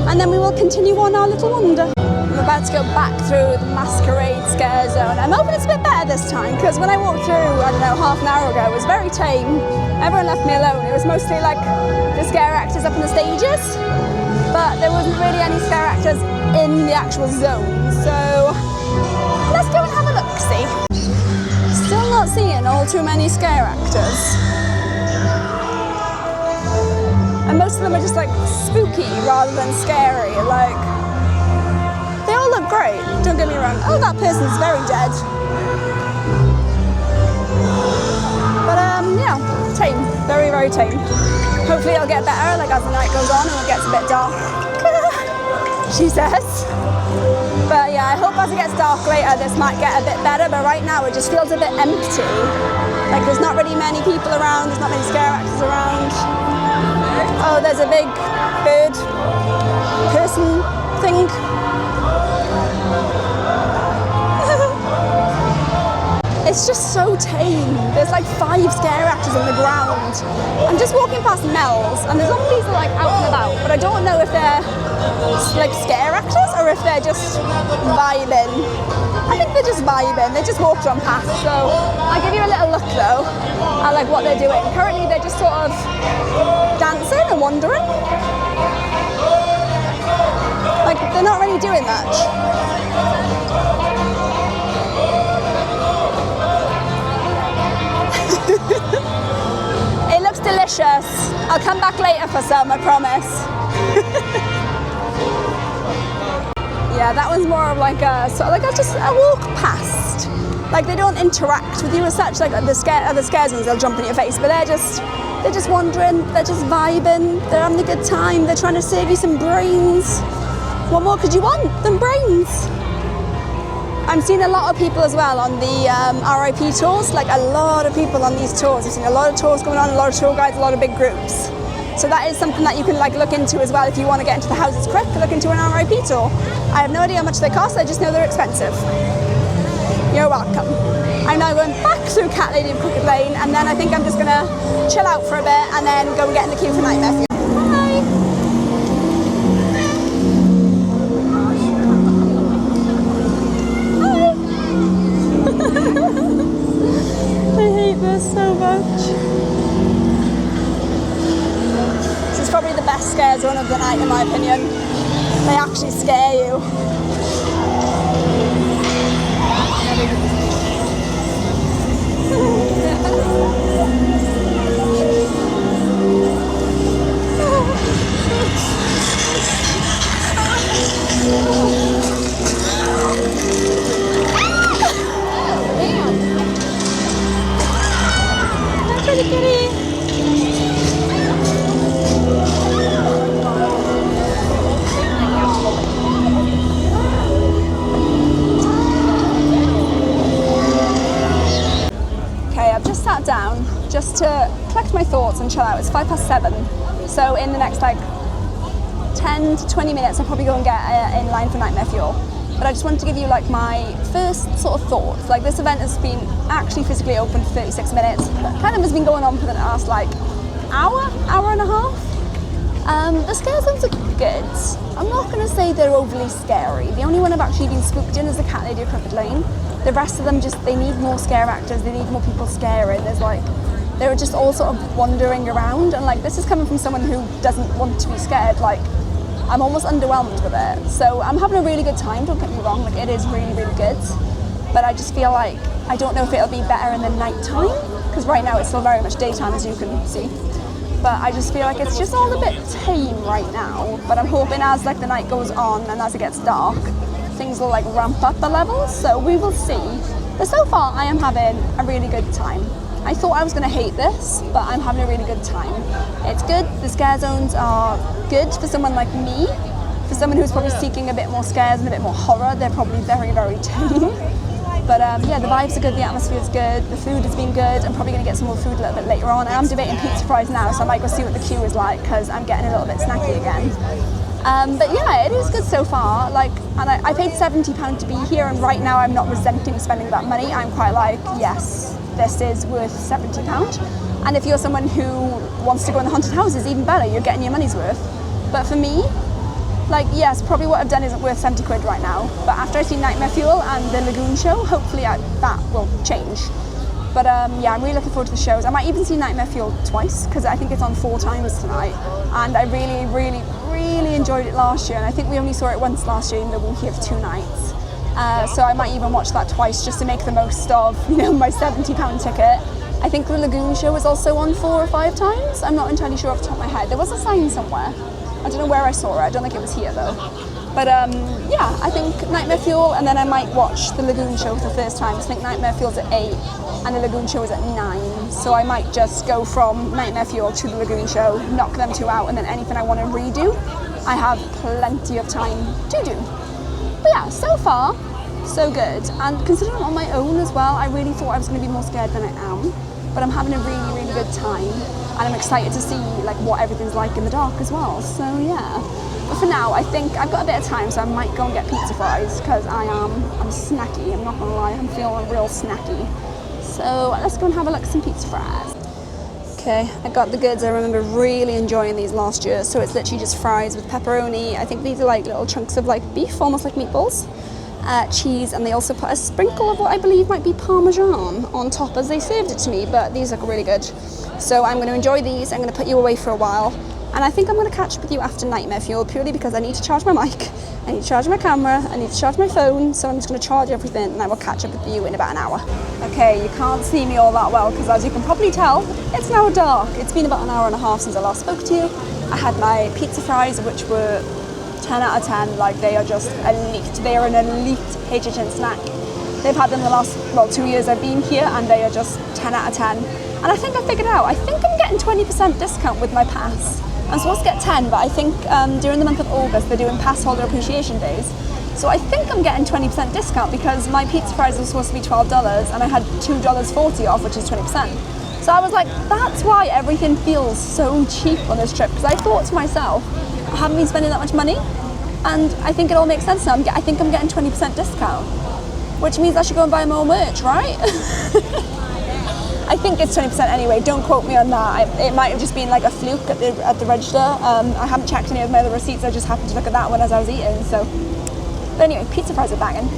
and then we will continue on our little wander. I'm about to go back through the masquerade scare zone. I'm hoping it's a bit better this time, because when I walked through, I don't know, half an hour ago, it was very tame. Everyone left me alone. It was mostly like the scare actors up on the stages, but there wasn't really any scare actors in the actual zone. So let's go and have a look, see. Still not seeing all too many scare actors. And most of them are just like spooky rather than scary. Like, they all look great, don't get me wrong. Oh, that person's very dead. But yeah, tame, very, very tame. Hopefully it'll get better, like as the night goes on and it gets a bit dark, she says. But yeah, I hope as it gets dark later, this might get a bit better, but right now it just feels a bit empty. Like there's not really many people around, there's not many scare actors around. Oh, there's a big bird person thing. It's just so tame. There's like 5 scare actors on the ground. I'm just walking past Mel's and the zombies are like out and about, but I don't know if they're like scare actors or if they're just vibing. I think they're just vibing. They just walked on past. So I'll give you a little look though at like what they're doing. Currently they're just sort of dancing and wandering. Like they're not really doing much. It looks delicious. I'll come back later for some, I promise. Yeah, that one's more of like a sort of like just a walk past. Like they don't interact with you as such. Like the scare zones, they'll jump in your face, but they're just wandering. They're just vibing. They're having a good time. They're trying to serve you some brains. What more could you want than brains? I'm seeing a lot of people as well on the RIP tours, like a lot of people on these tours. I've seen a lot of tours going on, a lot of tour guides, a lot of big groups. So that is something that you can like look into as well if you want to get into the houses quick, look into an RIP tour. I have no idea how much they cost, I just know they're expensive. You're welcome. I'm now going back through Cat Lady of Crooked Lane, and then I think I'm just going to chill out for a bit and then go and get in the queue for Nightmare Fuel. So much. This is probably the best scare zone of the night in my opinion. They actually scare you. Pretty kitty. Okay, I've just sat down just to collect my thoughts and chill out. It's 7:05, so in the next like 10 to 20 minutes I'll probably go and get in line for Nightmare Fuel. But I just wanted to give you like my first sort of thoughts. Like this event has been actually physically open for 36 minutes, but kind of has been going on for the last like hour and a half. The scare zones are good. I'm not going to say they're overly scary. The only one I've actually been spooked in is the Cat Lady of Crooked Lane. The rest of them they need more scare actors, they need more people scaring. They're just all sort of wandering around, and like this is coming from someone who doesn't want to be scared. Like I'm almost underwhelmed with it. So I'm having a really good time, don't get me wrong, like it is really, really good. But I just feel like, I don't know if it'll be better in the night time, because right now it's still very much daytime as you can see. But I just feel like it's just all a bit tame right now. But I'm hoping as like the night goes on and as it gets dark, things will like ramp up a level, so we will see. But so far I am having a really good time. I thought I was going to hate this, but I'm having a really good time. It's good, the scare zones are good for someone like me. For someone who's probably seeking a bit more scares and a bit more horror, they're probably very, very tame. But yeah, the vibes are good, the atmosphere is good, the food has been good. I'm probably going to get some more food a little bit later on. I am debating pizza fries now, so I might go see what the queue is like, because I'm getting a little bit snacky again. But yeah, it is good so far. Like, and I paid £70 to be here, and right now I'm not resenting spending that money. I'm quite like, yes, this is worth £70. And if you're someone who wants to go in the haunted houses, even better, you're getting your money's worth. But for me, like, yes, probably what I've done isn't worth 70 quid right now, but after I've seen Nightmare Fuel and the Lagoon show, hopefully that will change. But yeah, I'm really looking forward to the shows. I might even see Nightmare Fuel twice, because I think it's on 4 times tonight, and I really, really, really enjoyed it last year, and I think we only saw it once last year, even though we were here for 2 nights. So I might even watch that twice, just to make the most of, my £70 ticket. I think the Lagoon show is also on 4 or 5 times. I'm not entirely sure off the top of my head. There was a sign somewhere. I don't know where I saw it. I don't think it was here though. But yeah, I think Nightmare Fuel, and then I might watch the Lagoon show for the first time. I think Nightmare Fuel's at 8 and the Lagoon show is at 9. So I might just go from Nightmare Fuel to the Lagoon show, knock them 2 out, and then anything I want to redo, I have plenty of time to do. But yeah, so far, so good. And considering I'm on my own as well, I really thought I was going to be more scared than I am. But I'm having a really, really good time. And I'm excited to see like what everything's like in the dark as well. So yeah. But for now, I think I've got a bit of time, so I might go and get pizza fries because I'm snacky. I'm not gonna lie, I'm feeling real snacky. So let's go and have a look at some pizza fries. Okay, I got the goods. I remember really enjoying these last year. So it's literally just fries with pepperoni. I think these are like little chunks of like beef, almost like meatballs. Cheese, and they also put a sprinkle of what I believe might be Parmesan on top as they served it to me, but these look really good. So I'm going to enjoy these. I'm going to put you away for a while, and I think I'm going to catch up with you after Nightmare Fuel, purely because I need to charge my mic, I need to charge my camera, I need to charge my phone, so I'm just going to charge everything and I will catch up with you in about an hour. Okay, you can't see me all that well because as you can probably tell, it's now dark. It's been about an hour and a half since I last spoke to you. I had my pizza fries, which were 10 out of 10, like they are just elite. They are an elite HHN snack. They've had them the last, 2 years I've been here, and they are just 10 out of 10. And I think I figured out, I think I'm getting 20% discount with my pass. I'm supposed to get 10, but I think during the month of August, they're doing pass holder appreciation days. So I think I'm getting 20% discount because my pizza fries were supposed to be $12 and I had $2.40 off, which is 20%. So I was like, that's why everything feels so cheap on this trip, because I thought to myself, I haven't been spending that much money, and I think it all makes sense now. I think I'm getting 20% discount, which means I should go and buy more merch, right? I think it's 20% anyway, don't quote me on that. It might have just been like a fluke at the register. I haven't checked any of my other receipts, I just happened to look at that one as I was eating, so. But anyway, pizza fries are banging.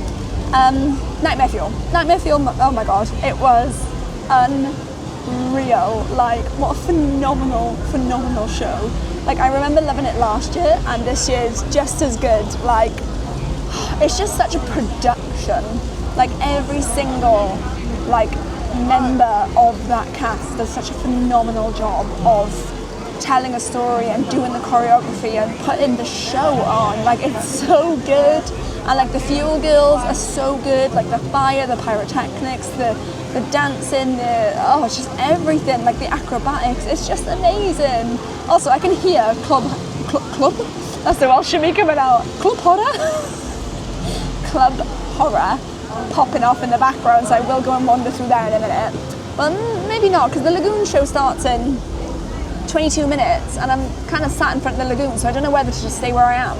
Nightmare Fuel. Nightmare Fuel, oh my god, it was unreal. Like, what a phenomenal, phenomenal show. Like, I remember loving it last year, and this year's just as good. Like, it's just such a production. Like, every single, like, member of that cast does such a phenomenal job of telling a story and doing the choreography and putting the show on. Like, it's so good. And like the Fuel girls are so good, like the fire, the pyrotechnics, the dancing, it's just everything, like the acrobatics, it's just amazing. Also, I can hear club, that's the Welsh in me coming out, club horror popping off in the background, so I will go and wander through there in a minute. Well, maybe not, because the Lagoon show starts in 22 minutes and I'm kind of sat in front of the Lagoon, so I don't know whether to just stay where I am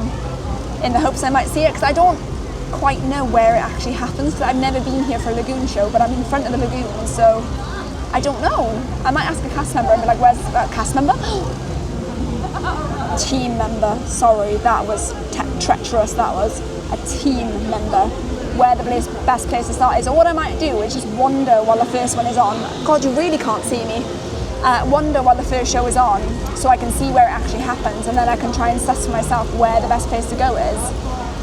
in the hopes I might see it, because I don't quite know where it actually happens, because I've never been here for a Lagoon show, but I'm in front of the Lagoon, so I don't know. I might ask a cast member and be like, where's that cast member? Team member, sorry, that was treacherous, that was a team member. Where the best place to start is, or what I might do is just wander while the first one is on. God, you really can't see me. Wander while the first show is on, so I can see where it actually happens, and then I can try and suss for myself where the best place to go is.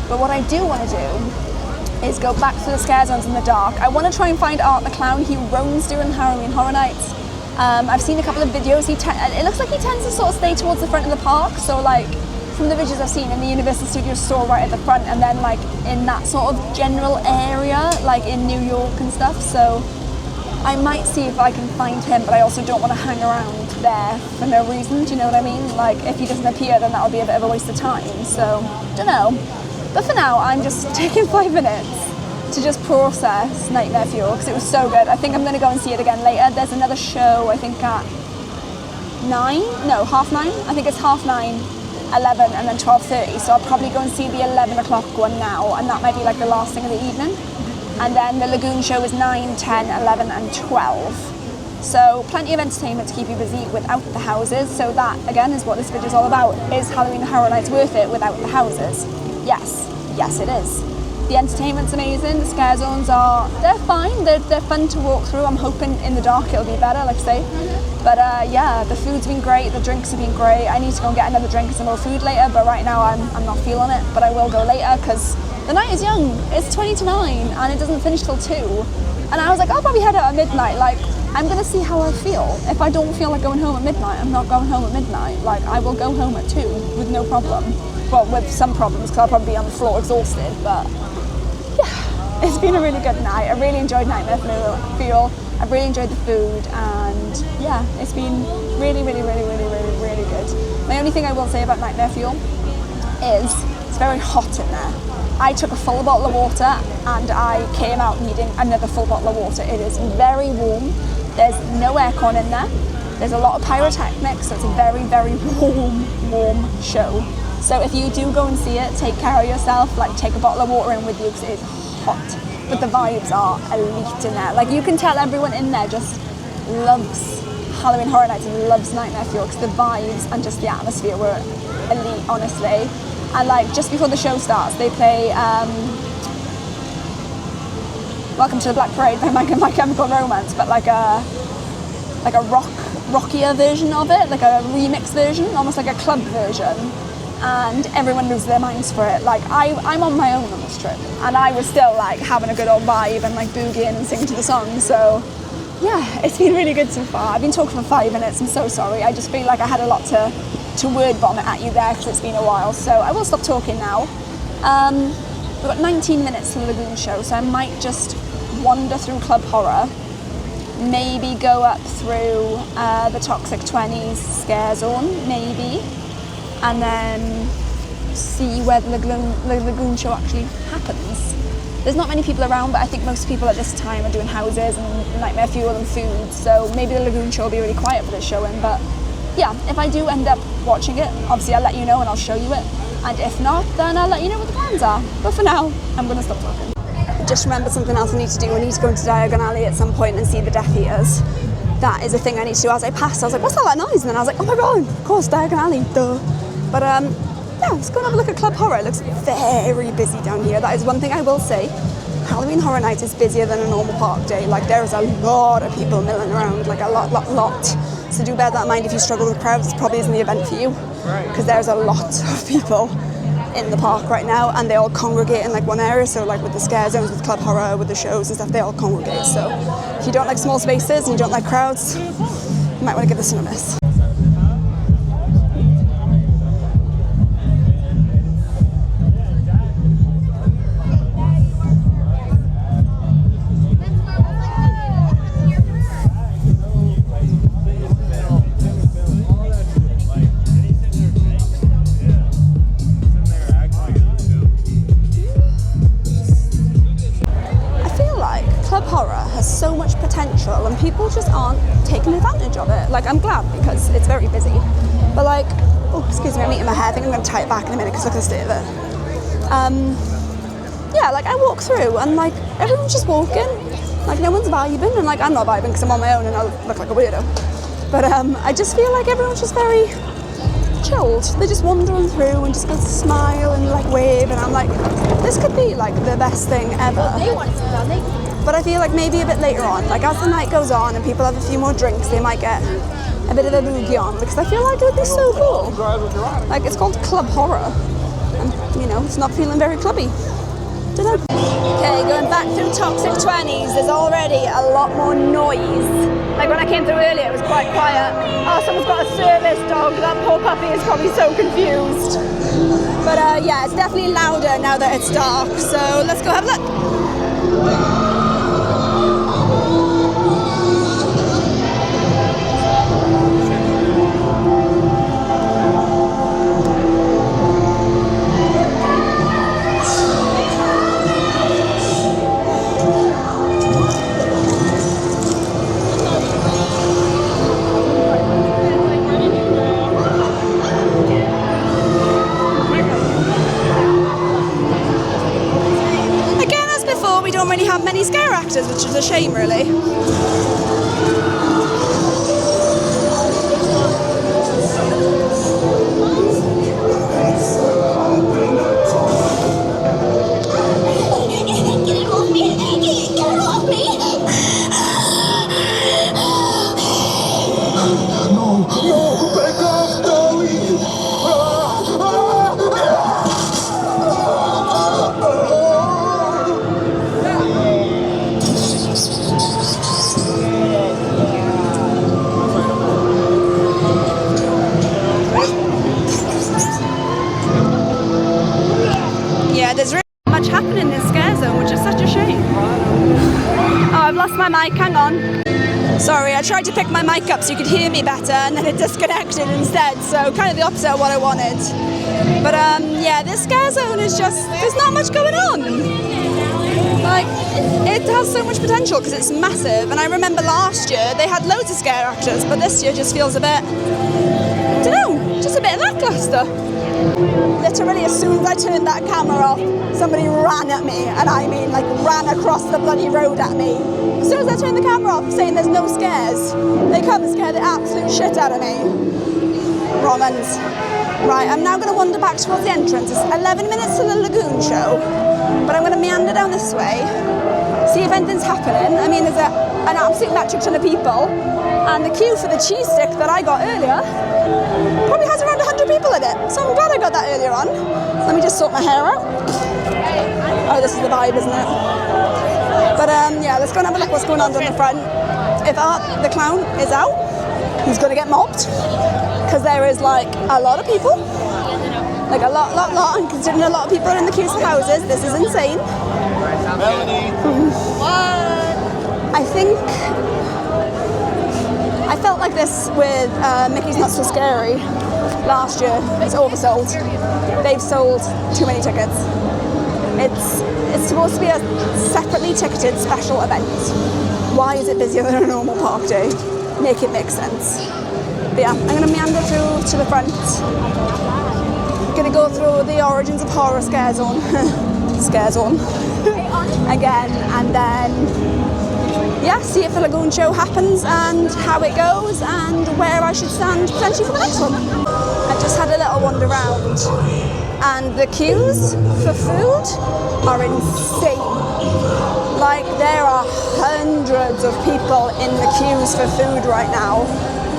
But what I do want to do is go back to the scare zones in the dark. I want to try and find Art the Clown. He roams during Halloween Horror Nights. I've seen a couple of videos. It looks like he tends to sort of stay towards the front of the park, so like from the videos I've seen in the Universal Studios store right at the front, and then like in that sort of general area, like in New York and stuff, so I might see if I can find him, but I also don't want to hang around there for no reason, do you know what I mean? Like, if he doesn't appear, then that'll be a bit of a waste of time, so, don't know. But for now, I'm just taking 5 minutes to just process Nightmare Fuel, because it was so good. I think I'm going to go and see it again later. There's another show, I think at 9? No, 9:30? I think it's 9:30, 11, and then 12:30, so I'll probably go and see the 11 o'clock one now, and that might be like the last thing of the evening. And then the Lagoon show is 9, 10, 11 and 12. So plenty of entertainment to keep you busy without the houses. So that, again, is what this video is all about. Is Halloween Horror Nights worth it without the houses? Yes. Yes, it is. The entertainment's amazing. The scare zones they're fine. They're fun to walk through. I'm hoping in the dark it'll be better, like I say. But yeah, the food's been great. The drinks have been great. I need to go and get another drink and some more food later. But right now I'm not feeling it. But I will go later because the night is young. It's 20 to 9 and it doesn't finish till 2. And I was like, I'll probably head out at midnight. Like, I'm gonna see how I feel. If I don't feel like going home at midnight, I'm not going home at midnight. Like, I will go home at 2 with no problem. Well, with some problems because I'll probably be on the floor exhausted. But yeah, it's been a really good night. I really enjoyed Nightmare Fuel. I really enjoyed the food, and yeah, it's been really, really, really, really, really, really good. My only thing I will say about Nightmare Fuel is it's very hot in there. I took a full bottle of water and I came out needing another full bottle of water. It is very warm. There's no aircon in there. There's a lot of pyrotechnics, so it's a very, very warm show. So if you do go and see it, take care of yourself. Like, take a bottle of water in with you because it is hot. But the vibes are elite in there. Like, you can tell everyone in there just loves Halloween Horror Nights and loves Nightmare Fuel because the vibes and just the atmosphere were elite, honestly. And like, just before the show starts, they play Welcome to the Black Parade by My Chemical Romance, but like a rockier version of it, like a remix version, almost like a club version. And everyone loses their minds for it. Like, I'm on my own on this trip, and I was still like having a good old vibe and like boogieing and singing to the song. So yeah, it's been really good so far. I've been talking for 5 minutes. I'm so sorry. I just feel like I had a lot to word vomit at you there because it's been a while. So I will stop talking now. We've got 19 minutes to the Lagoon show, so I might just wander through Club Horror, maybe go up through the Toxic 20s scare zone, maybe, and then see where the Lagoon show actually happens. There's not many people around, but I think most people at this time are doing houses and Nightmare Fuel and food, so maybe the Lagoon show will be really quiet for this showing. But yeah, if I do end up watching it, obviously I'll let you know and I'll show you it. And if not, then I'll let you know what the plans are. But for now, I'm going to stop talking. Just remembered something else I need to do. I need to go into Diagon Alley at some point and see the Death Eaters. That is a thing I need to do. As I passed, I was like, what's all that noise? And then I was like, oh my god, of course, Diagon Alley, duh. But yeah, let's go and have a look at Club Horror. It looks very busy down here. That is one thing I will say. Halloween Horror Nights is busier than a normal park day. Like, there is a lot of people milling around, like a lot. So do bear that in mind if you struggle with crowds. This probably isn't the event for you, because there's a lot of people in the park right now, and they all congregate in like one area. So like with the scare zones, with Club Horror, with the shows and stuff, they all congregate. So if you don't like small spaces and you don't like crowds, you might want to give this one a miss. So much potential and people just aren't taking advantage of it. Like, I'm glad because it's very busy, but like, oh excuse me, I'm eating my hair. I think I'm going to tie it back in a minute because look at the state of it. Yeah, like I walk through and like everyone's just walking, like no one's vibing, and like I'm not vibing because I'm on my own and I look like a weirdo, but I just feel like everyone's just very chilled. They're just wandering through and just going to smile and like wave, and I'm like, this could be like the best thing ever. But I feel like maybe a bit later on, like as the night goes on and people have a few more drinks, they might get a bit of a boogie on, because I feel like it would be so cool. Like, it's called Club Horror, and you know, it's not feeling very clubby. Dunno. Okay, going back through Toxic 20s, there's already a lot more noise. Like when I came through earlier, it was quite quiet. Oh, someone's got a service dog. That poor puppy is probably so confused. But yeah, it's definitely louder now that it's dark, so let's go have a look. Many scare actors, which is a shame really. there's really not much happening in this scare zone, which is such a shame. Oh, I've lost my mic, hang on. Sorry, I tried to pick my mic up so you could hear me better, and then it disconnected instead, so kind of the opposite of what I wanted. But yeah, this scare zone is just, there's not much going on. Like, it has so much potential because it's massive, and I remember last year they had loads of scare actors, but this year just feels a bit, I don't know, just a bit lackluster. Literally, as soon as I turned that camera off, somebody ran at me, and I mean, like, ran across the bloody road at me. As soon as I turned the camera off saying there's no scares, they come and scare the absolute shit out of me. Romans. Right, I'm now going to wander back towards the entrance. It's 11 minutes to the lagoon show, but I'm going to meander down this way, see if anything's happening. I mean, there's an absolute metric ton of people, and the queue for the cheese stick that I got earlier probably has around 100 people in it, so I'm glad I got that earlier on. Let me just sort my hair out. Oh, this is the vibe, isn't it? But yeah, let's go and have a look what's going on the front. If Art the clown is out, he's going to get mobbed, because there is like a lot of people, like a lot, and considering a lot of people are in the queues for houses, this is insane. I think I felt like this with Mickey's Not So Scary last year. It's oversold. They've sold too many tickets. It's supposed to be a separately ticketed special event. Why is it busier than a normal park day? Make it make sense. But yeah, I'm going to meander through to the front. Going to go through the origins of horror scare zone. Scare zone. Again, and then yeah, see if the lagoon show happens and how it goes and where I should stand potentially for the next one. I just had a little wander around, and the queues for food are insane. Like, there are hundreds of people in the queues for food right now.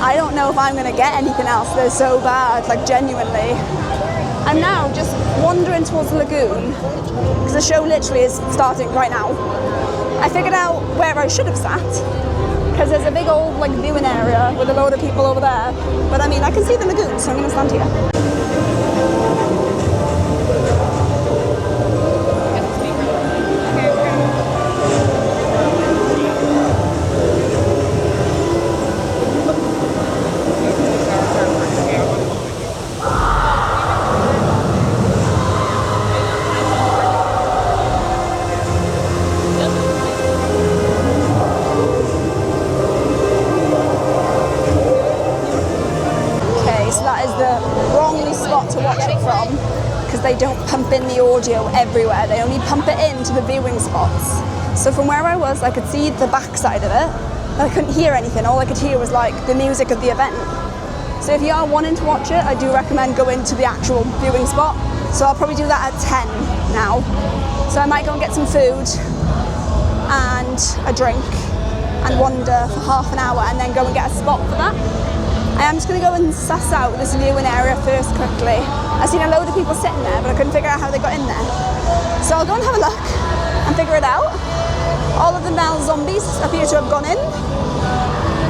I don't know if I'm going to get anything else. They're so bad, like, genuinely. I'm now just wandering towards the lagoon because the show literally is starting right now. I figured out where I should have sat because there's a big old like viewing area with a load of people over there. But I mean, I can see the lagoon, so I'm going to stand here. They don't pump in the audio everywhere, they only pump it into the viewing spots. So from where I was, I could see the backside of it, but I couldn't hear anything. All I could hear was like the music of the event. So if you are wanting to watch it, I do recommend going to the actual viewing spot. So I'll probably do that at 10 now. So I might go and get some food and a drink and wander for half an hour and then go and get a spot for that. I am just going to go and suss out this viewing area first quickly. I've seen a load of people sitting there, but I couldn't figure out how they got in there. So I'll go and have a look and figure it out. All of the male zombies appear to have gone in.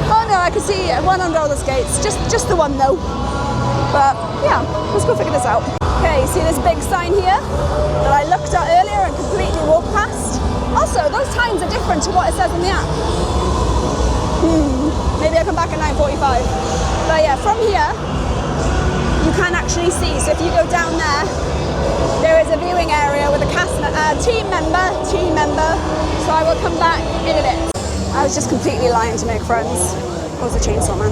Oh no, I can see one on roller skates. Just the one though. But yeah, let's go figure this out. Okay, see this big sign here that I looked at earlier and completely walked past? Also, those times are different to what it says in the app. Maybe I'll come back at 9:45. But yeah, from here, you can actually see. So if you go down there is a viewing area with a team member. So I will come back in a bit. I was just completely lying to make friends. I was a chainsaw man.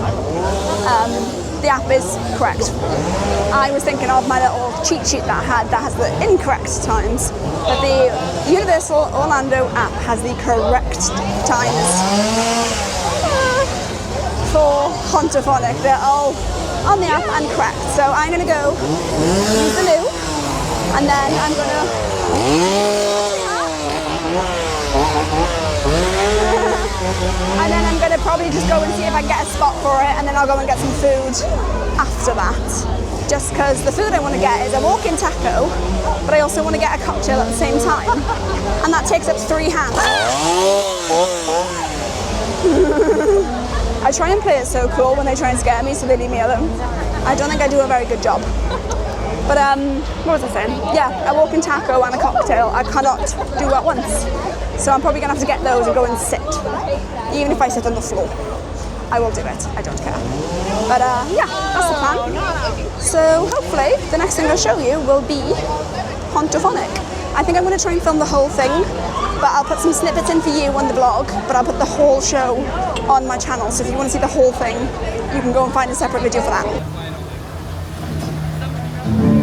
The app is correct. I was thinking of my little cheat sheet that I had that has the incorrect times, but the Universal Orlando app has the correct times for Hontophonic. They're all on the app and correct. So I'm going to go use the loo, and then I'm going to probably just go and see if I can get a spot for it, and then I'll go and get some food after that. Just because the food I want to get is a walk-in taco, but I also want to get a cocktail at the same time, and that takes up 3 hands. I try and play it so cool when they try and scare me, so they leave me alone. I don't think I do a very good job. But what was I saying? Yeah, a walking taco and a cocktail. I cannot do at once. So I'm probably gonna have to get those and go and sit. Even if I sit on the floor, I will do it. I don't care. But yeah, that's the plan. So hopefully the next thing I'll show you will be Hontophonic. I think I'm gonna try and film the whole thing, but I'll put some snippets in for you on the blog, but I'll put the whole show on my channel. So if you want to see the whole thing, you can go and find a separate video for that.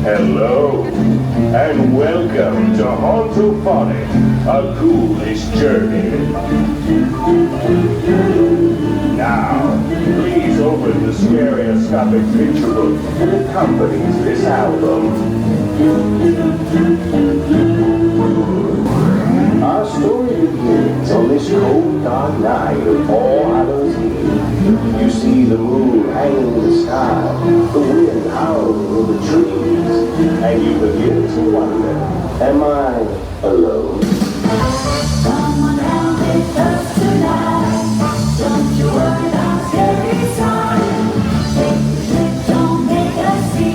Hello, and welcome to Hontophonic, a ghoulish journey. Now, please open the stereoscopic picture book that accompanies this album. Our story begins on this cold, dark night of All Hallows Eve. You see the moon hanging in the sky, the wind howling in the trees, and you begin to wonder, am I alone? Someone out with us tonight. Don't you worry about scary signs. Don't make us see.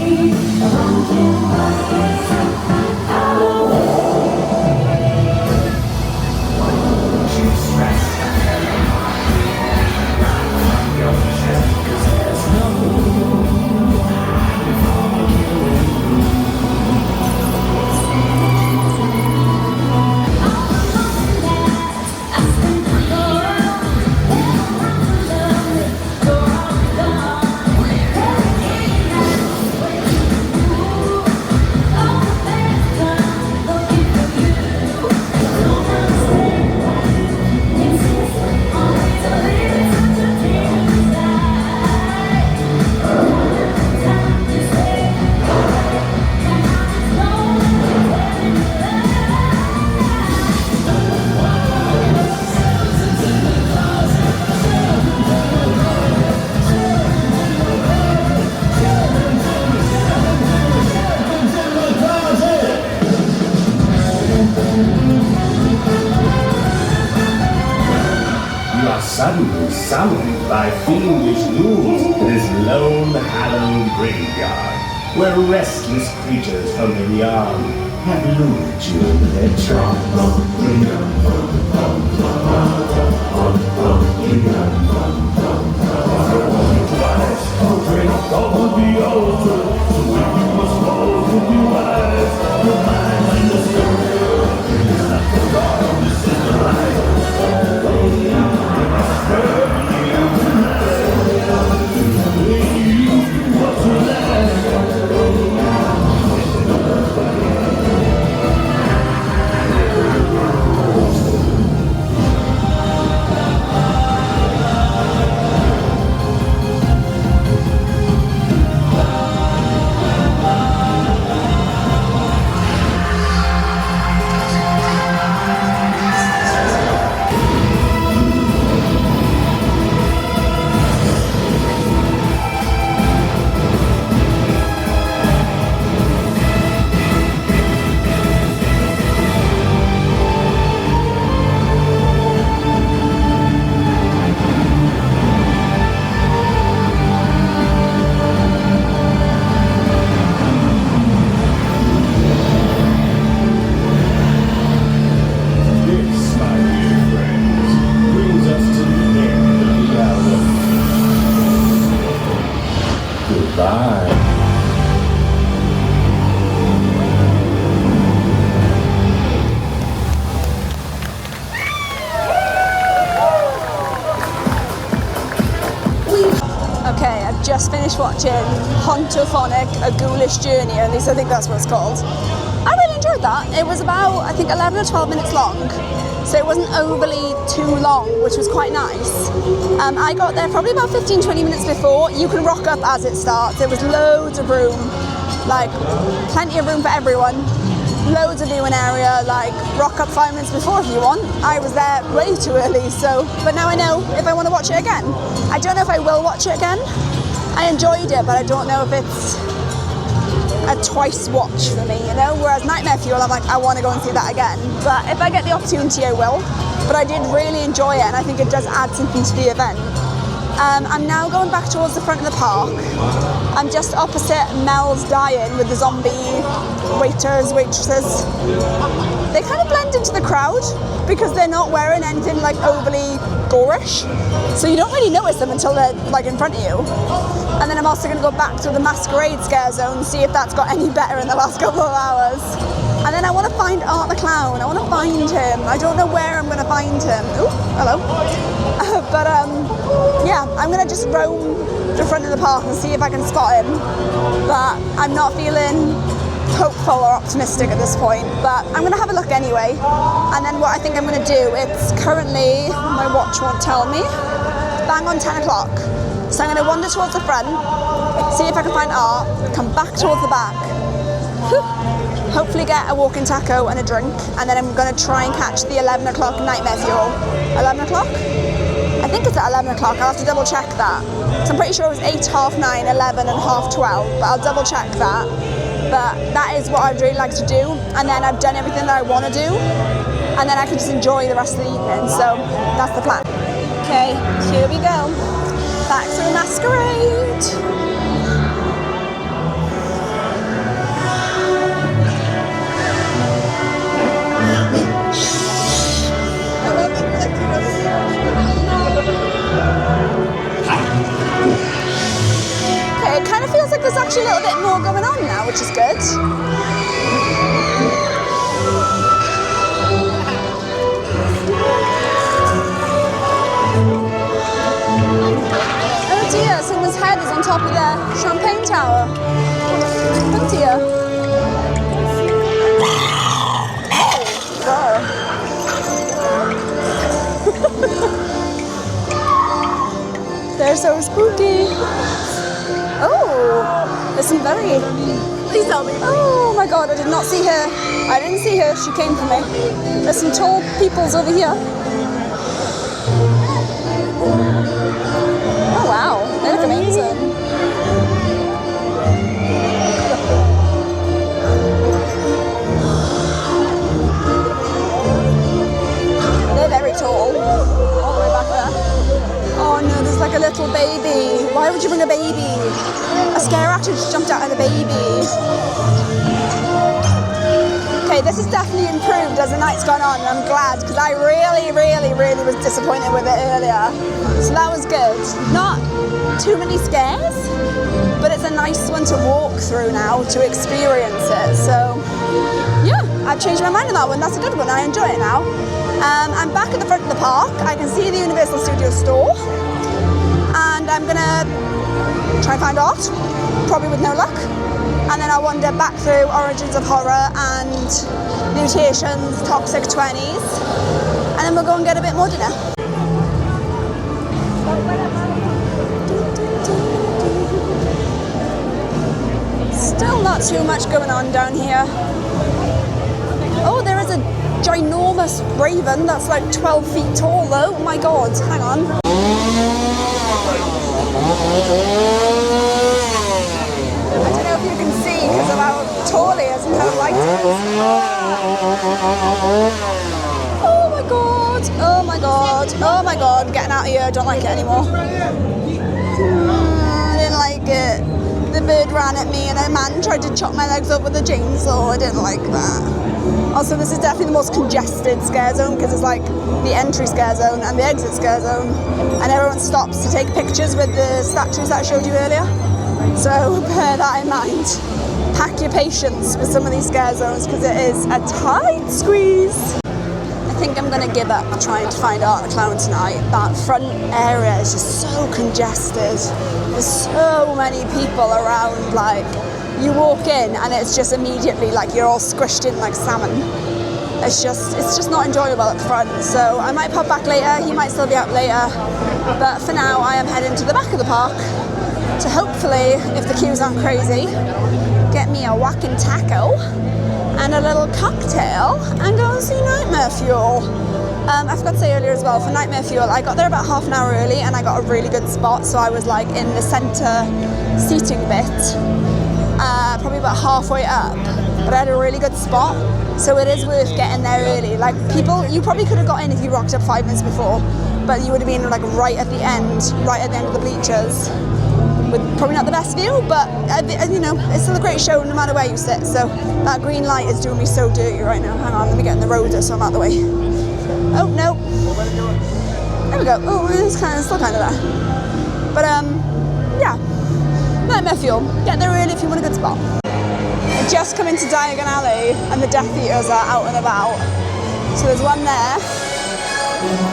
Suddenly summoned by fiendish ghouls to this lone hallowed graveyard, where restless creatures from the beyond have lured you into their Okay, I've just finished watching Hontophonic, A Ghoulish Journey, or at least I think that's what it's called. I really enjoyed that. It was about, I think, 11 or 12 minutes long, so it wasn't overly too long, which was quite nice. I got there probably about 15-20 minutes before. You can rock up as it starts. There was loads of room, like plenty of room for everyone. Loads of viewing area, like rock up 5 minutes before if you want. I was there way too early, so, but now I know if I want to watch it again. I don't know if I will watch it again. I enjoyed it, but I don't know if it's a twice watch for me, you know? Whereas Nightmare Fuel, I'm like, I want to go and see that again. But if I get the opportunity, I will. But I did really enjoy it, and I think it does add something to the event. I'm now going back towards the front of the park. I'm just opposite Mel's Dine with the zombie waiters, waitresses. They kind of blend into the crowd because they're not wearing anything like overly gorish. So you don't really notice them until they're like in front of you. And then I'm also going to go back to the Masquerade Scare Zone, see if that's got any better in the last couple of hours. And then I want to find Art the Clown. I want to find him. I don't know where I'm going to find him. Oh, hello. But yeah, I'm going to just roam the front of the park and see if I can spot him. But I'm not feeling hopeful or optimistic at this point. But I'm going to have a look anyway. And then what I think I'm going to do, it's currently, my watch won't tell me, bang on 10 o'clock. So I'm going to wander towards the front, see if I can find Art, come back towards the back. Whew. Hopefully get a walking taco and a drink, and then I'm going to try and catch the 11 o'clock Nightmare Fuel. 11 o'clock? I think it's at 11 o'clock, I'll have to double check that. So I'm pretty sure it was 8, half 9, 11 and half 12, but I'll double check that. But that is what I'd really like to do, and then I've done everything that I want to do, and then I can just enjoy the rest of the evening, so that's the plan. Okay, here we go. Back through Masquerade. Okay, it kind of feels like there's actually a little bit more going on now, which is good. Oh dear, someone's head is on top of the champagne tower. Oh dear. They're so spooky. Oh, there's some very... Please tell me. Oh my god, I did not see her. I didn't see her, she came for me. There's some tall peoples over here. Oh wow, they look amazing. They're very tall. All the way back there. Oh no, there's like a little baby. Why would you bring a baby? A scare actor just jumped out at a baby. Okay, this is definitely improved as the night's gone on, and I'm glad, because I really was disappointed with it earlier. So that was good. Not too many scares, but it's a nice one to walk through now, to experience it. So yeah, I've changed my mind on that one. That's a good one, I enjoy it now. I'm back at the front of the park. I can see the Universal Studios store, and I'm gonna try and find Art, probably with no luck, and then I'll wander back through Origins of Horror and Mutations, Toxic 20s, and then we'll go and get a bit more dinner. Still not too much going on down here. Oh, there is a ginormous raven that's like 12 feet tall though. Oh my god, hang on. I don't know if you can see because of how tall he is and how light it is. Oh my god, oh my god, oh my god, I'm getting out of here, I don't like it anymore. I didn't like it. The bird ran at me and a man tried to chop my legs up with a chainsaw. I didn't like that. Also, this is definitely the most congested scare zone because it's like the entry scare zone and the exit scare zone, and everyone stops to take pictures with the statues that I showed you earlier. So bear that in mind. Pack your patience with some of these scare zones because it is a tight squeeze. I think I'm going to give up trying to find Art the Clown tonight. That front area is just so congested. There's so many people around, like you walk in and it's just immediately like you're all squished in like salmon. It's just not enjoyable at the front. So I might pop back later, he might still be out later. But for now I am heading to the back of the park to hopefully, if the queues aren't crazy, get me a walking taco and a little cocktail and go and see Nightmare Fuel. I forgot to say earlier as well, for Nightmare Fuel, I got there about half an hour early and I got a really good spot, so I was like in the centre seating bit, probably about halfway up. but I had a really good spot, so it is worth getting there early. Like people, you probably could have got in if you rocked up 5 minutes before, but you would have been like right at the end of the bleachers, with probably not the best view, but you know, it's still a great show no matter where you sit. So that green light is doing me so dirty right now. Hang on, let me get in the road so I'm out the way. Oh no, there we go. Oh, it's still kind of there, but yeah, Nightmare Fuel. Get there early if you want a good spot. I just come into Diagon Alley and the Death Eaters are out and about. So there's one there.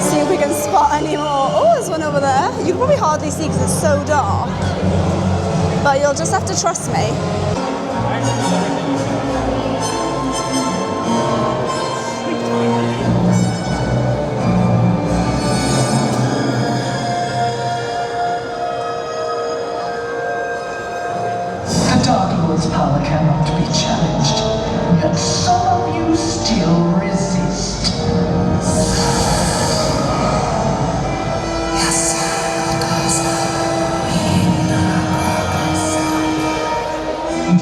See if we can spot any more. Oh, there's one over there. You can probably hardly see because it's so dark. But you'll just have to trust me. The Dark Lord's power cannot be challenged, yet some of you still resist.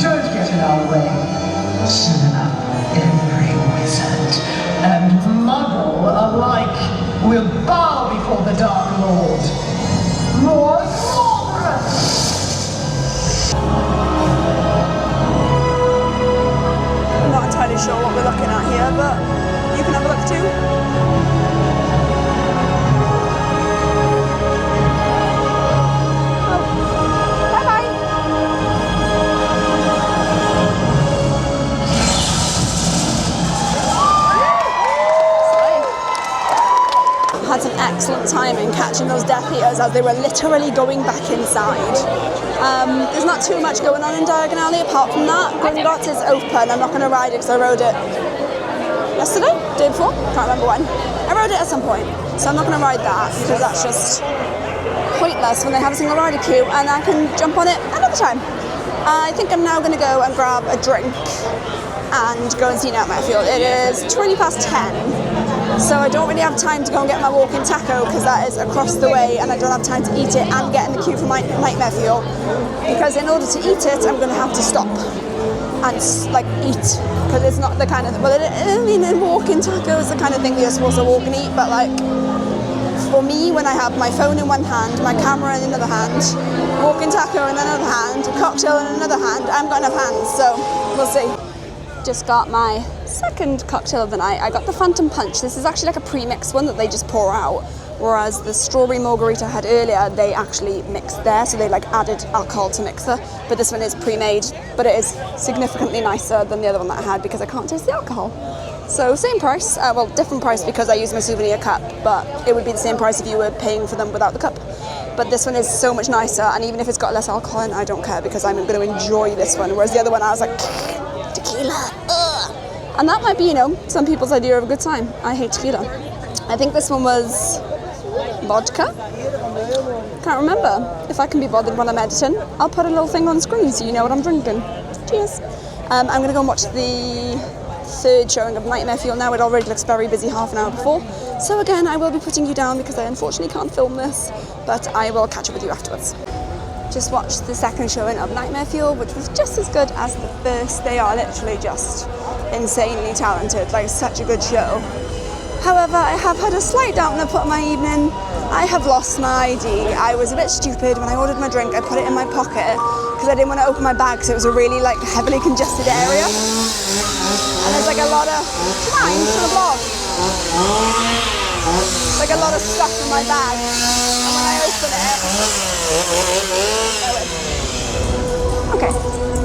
Don't get in our way. Soon enough, every wizard and muggle alike will bow before the Dark Lord. Lord Lawrence! I'm not entirely sure what we're looking at here, but you can have a look too. Had some excellent time in catching those Death Eaters as they were literally going back inside. There's not too much going on in Diagon Alley apart from that. Gringotts is open. I'm not going to ride it because I rode it yesterday, day before, can't remember when. I rode it at some point, so I'm not going to ride that because that's just pointless when they have a single rider queue and I can jump on it another time. I think I'm now going to go and grab a drink and go and see Nightmare Fuel. It is 20 past 10, so I don't really have time to go and get my walking taco because that is across the way and I don't have time to eat it and get in the queue for my Nightmare Fuel, because in order to eat it I'm going to have to stop and like eat, because it's not the kind of, well, I mean, a walking taco is the kind of thing that you're supposed to walk and eat, but like for me, when I have my phone in one hand, my camera in another hand, walking taco in another hand, a cocktail in another hand, I haven't got enough hands, so we'll see. Just got my second cocktail of the night. I got the Phantom Punch. This is actually like a pre-mixed one that they just pour out, whereas the strawberry margarita I had earlier, they actually mixed there, so they like added alcohol to mixer. But this one is pre-made, but it is significantly nicer than the other one that I had because I can't taste the alcohol. So same price, well, different price because I use my souvenir cup, but it would be the same price if you were paying for them without the cup. But this one is so much nicer, and even if it's got less alcohol in, I don't care because I'm going to enjoy this one, whereas the other one I was like, tequila, ugh. And that might be, you know, some people's idea of a good time. I hate tequila. I think this one was vodka. Can't remember. If I can be bothered when I'm editing, I'll put a little thing on screen so you know what I'm drinking. Cheers. I'm going to go and watch the third showing of Nightmare Fuel now. It already looks very busy half an hour before. So again, I will be putting you down because I unfortunately can't film this, but I will catch up with you afterwards. Just watched the second showing of Nightmare Fuel, which was just as good as the first. They are literally just insanely talented, like such a good show. However, I have had a slight dampener put on my evening. I have lost my ID. I was a bit stupid when I ordered my drink. I put it in my pocket because I didn't want to open my bag because it was a really like heavily congested area. And there's like a lot of, come on, to the vlog. Like a lot of stuff in my bag. And when I open it, okay.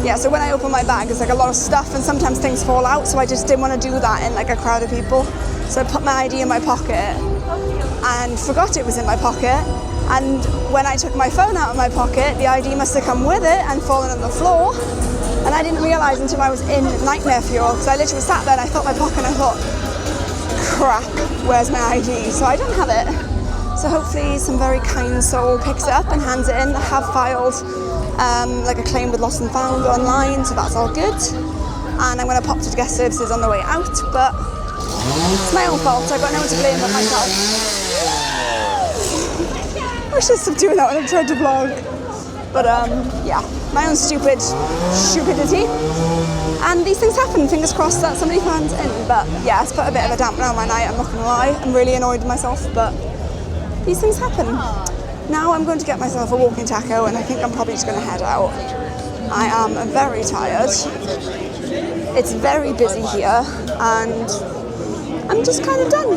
Yeah, so when I open my bag, there's like a lot of stuff and sometimes things fall out, so I just didn't want to do that in like a crowd of people. So I put my ID in my pocket and forgot it was in my pocket. And when I took my phone out of my pocket, the ID must have come with it and fallen on the floor. And I didn't realise until I was in Nightmare Fuel, because I literally sat there and I felt my pocket and I thought, crap, where's my ID? So I don't have it. So hopefully some very kind soul picks it up and hands it in. I have filed like a claim with Lost and Found online, so that's all good. And I'm going to pop to guest services on the way out, but it's my own fault. I've got no one to blame but myself. I should stop doing that when I'm trying to vlog. But yeah. my own stupidity. And these things happen. Fingers crossed that somebody finds in. But yeah, it's put a bit of a dampener on my night, I'm not gonna lie. I'm really annoyed with myself, but these things happen. Now I'm going to get myself a walking taco, and I think I'm probably just gonna head out. I am very tired. It's very busy here, and I'm just kind of done.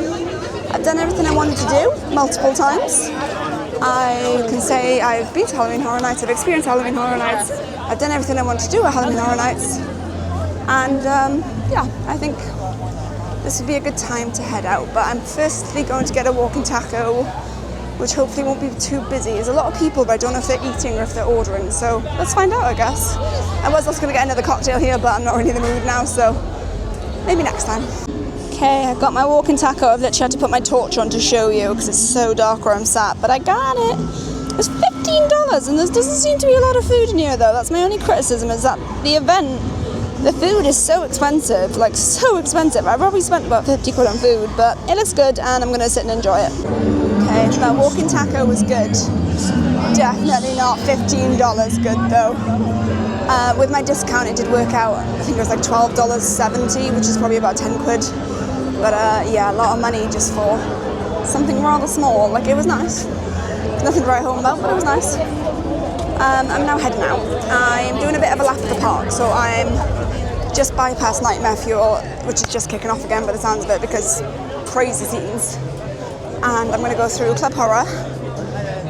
I've done everything I wanted to do multiple times. I can say I've been to Halloween Horror Nights, I've experienced Halloween Horror Nights, I've done everything I wanted to do at Halloween Horror Nights, and yeah, I think this would be a good time to head out. But I'm firstly going to get a walking taco, which hopefully won't be too busy. There's a lot of people, but I don't know if they're eating or if they're ordering, so let's find out, I guess. I was also going to get another cocktail here, but I'm not really in the mood now, so maybe next time. Okay, I've got my walking taco. I've literally had to put my torch on to show you because it's so dark where I'm sat, but I got it. It's $15, and there doesn't seem to be a lot of food in here, though. That's my only criticism, is that the event, the food is so expensive, like so expensive. I probably spent about 50 quid on food, but it looks good, and I'm going to sit and enjoy it. Okay, that walking taco was good. Definitely not $15 good, though. With my discount, it did work out. I think it was like $12.70, which is probably about 10 quid. But yeah, a lot of money just for something rather small. Like, it was nice. There's nothing to write home about, but it was nice. I'm now heading out. I'm doing a bit of a lap of the park, so I'm just bypassed Nightmare Fuel, which is just kicking off again by the sounds of it, because crazy scenes. And I'm going to go through Club Horror,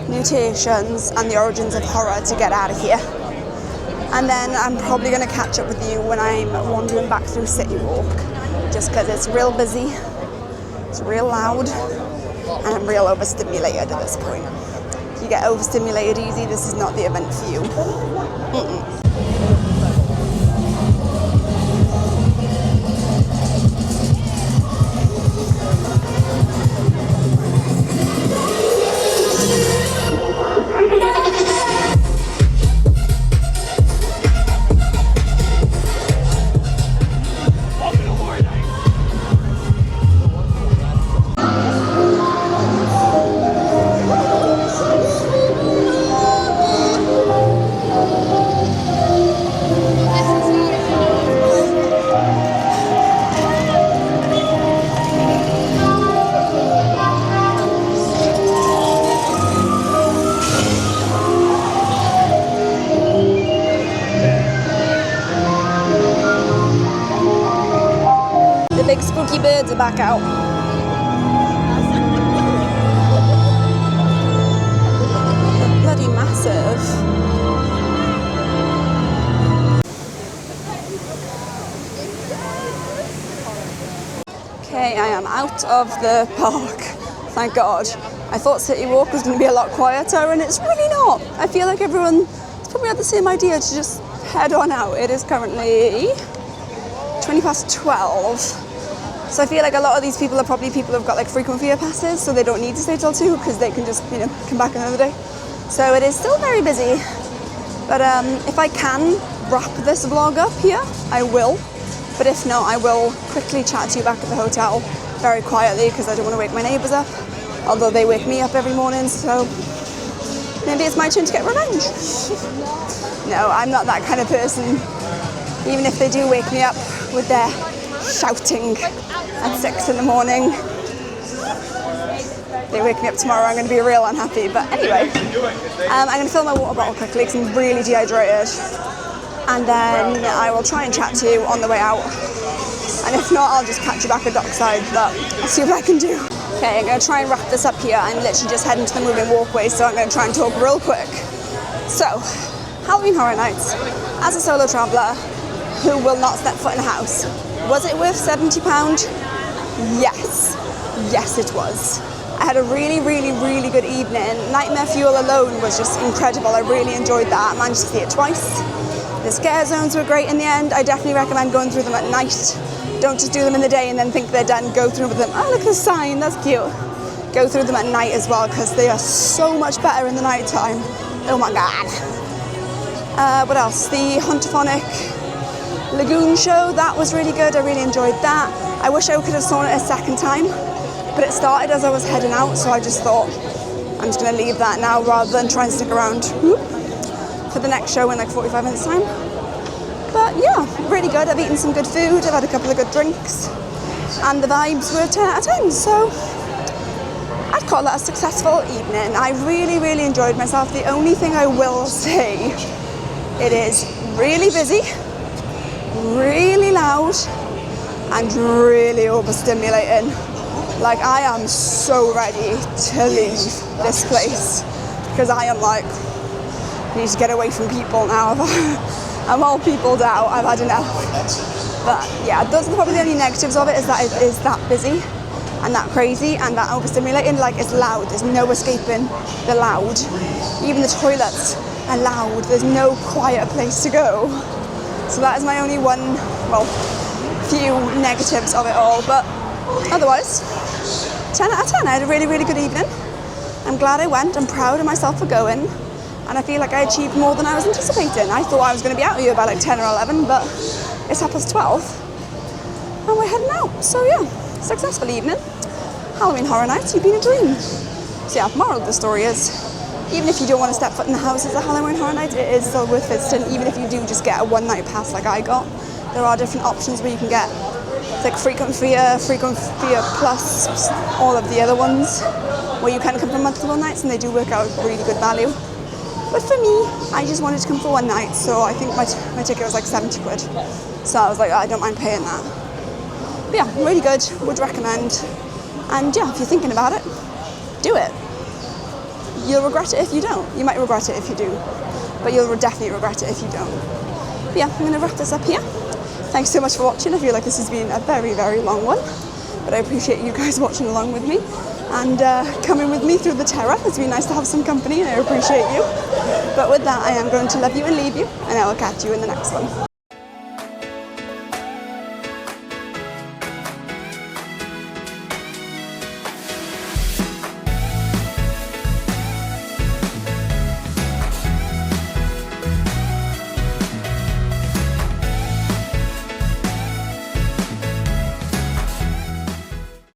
Mutations, and the Origins of Horror to get out of here. And then I'm probably going to catch up with you when I'm wandering back through City Walk, just because it's real busy, it's real loud, and I'm real overstimulated at this point. If you get overstimulated easy, this is not the event for you. Mm-mm. The big spooky birds are back out. They're bloody massive. Okay, I am out of the park. Thank God. I thought City Walk was going to be a lot quieter, and it's really not. I feel like everyone has probably had the same idea to just head on out. It is currently 12:20. So I feel like a lot of these people are probably people who've got like frequent flyer passes, so they don't need to stay till 2 because they can just, come back another day. So it is still very busy. But if I can wrap this vlog up here, I will. But if not, I will quickly chat to you back at the hotel very quietly because I don't want to wake my neighbours up. Although they wake me up every morning, so maybe it's my turn to get revenge. No, I'm not that kind of person. Even if they do wake me up with their shouting at 6 in the morning, they wake me up tomorrow, I'm going to be real unhappy. But anyway, I'm going to fill my water bottle quickly because I'm really dehydrated. And then I will try and chat to you on the way out. And if not, I'll just catch you back at Dockside, but I'll see what I can do. Okay, I'm going to try and wrap this up here. I'm literally just heading to the moving walkway, so I'm going to try and talk real quick. So, Halloween Horror Nights. As a solo traveller who will not step foot in a house, was it worth £70? Yes. Yes, it was. I had a really, really, really good evening. Nightmare Fuel alone was just incredible. I really enjoyed that. I managed to see it twice. The scare zones were great in the end. I definitely recommend going through them at night. Don't just do them in the day and then think they're done. Go through them. Oh, look at the sign. That's cute. Go through them at night as well because they are so much better in the night time. Oh my God. What else? The Huntophonic Lagoon show. That was really good. I really enjoyed that. I wish I could have saw it a second time, but it started as I was heading out, so I just thought I'm just going to leave that now rather than try and stick around for the next show in like 45 minutes time. But yeah, really good. I've eaten some good food, I've had a couple of good drinks, and the vibes were 10 out of 10, so I'd call that a successful evening. I really, really enjoyed myself. The only thing I will say, it is really busy, really loud, and really overstimulating. Like, I am so ready to leave this place because I am like, I need to get away from people now. I'm all peopled out, I've had enough. But yeah, those are probably the only negatives of it, is that it is that busy and that crazy and that overstimulating. Like, it's loud, there's no escaping the loud. Even the toilets are loud, there's no quiet place to go. So that is my only few negatives of it all. But otherwise, 10 out of 10. I had a really, really good evening. I'm glad I went. I'm proud of myself for going. And I feel like I achieved more than I was anticipating. I thought I was going to be out of here by like 10 or 11, but it's 12:30. And we're heading out. So yeah, successful evening. Halloween Horror Nights, you've been a dream. So yeah, moral of the story is, even if you don't want to step foot in the house as a Halloween Horror Night, it is still worth visiting. Even if you do just get a one-night pass like I got, there are different options where you can get like frequent fear plus all of the other ones where you can come for multiple nights, and they do work out really good value. But for me, I just wanted to come for one night, so I think my ticket was like 70 quid. So I was like, I don't mind paying that. But yeah, really good, would recommend. And yeah, if you're thinking about it, do it. You'll regret it if you don't. You might regret it if you do, but you'll definitely regret it if you don't. But yeah, I'm going to wrap this up here. Thanks so much for watching. I feel like this has been a very, very long one, but I appreciate you guys watching along with me and coming with me through the terror. It's been nice to have some company, and I appreciate you. But with that, I am going to love you and leave you, and I will catch you in the next one.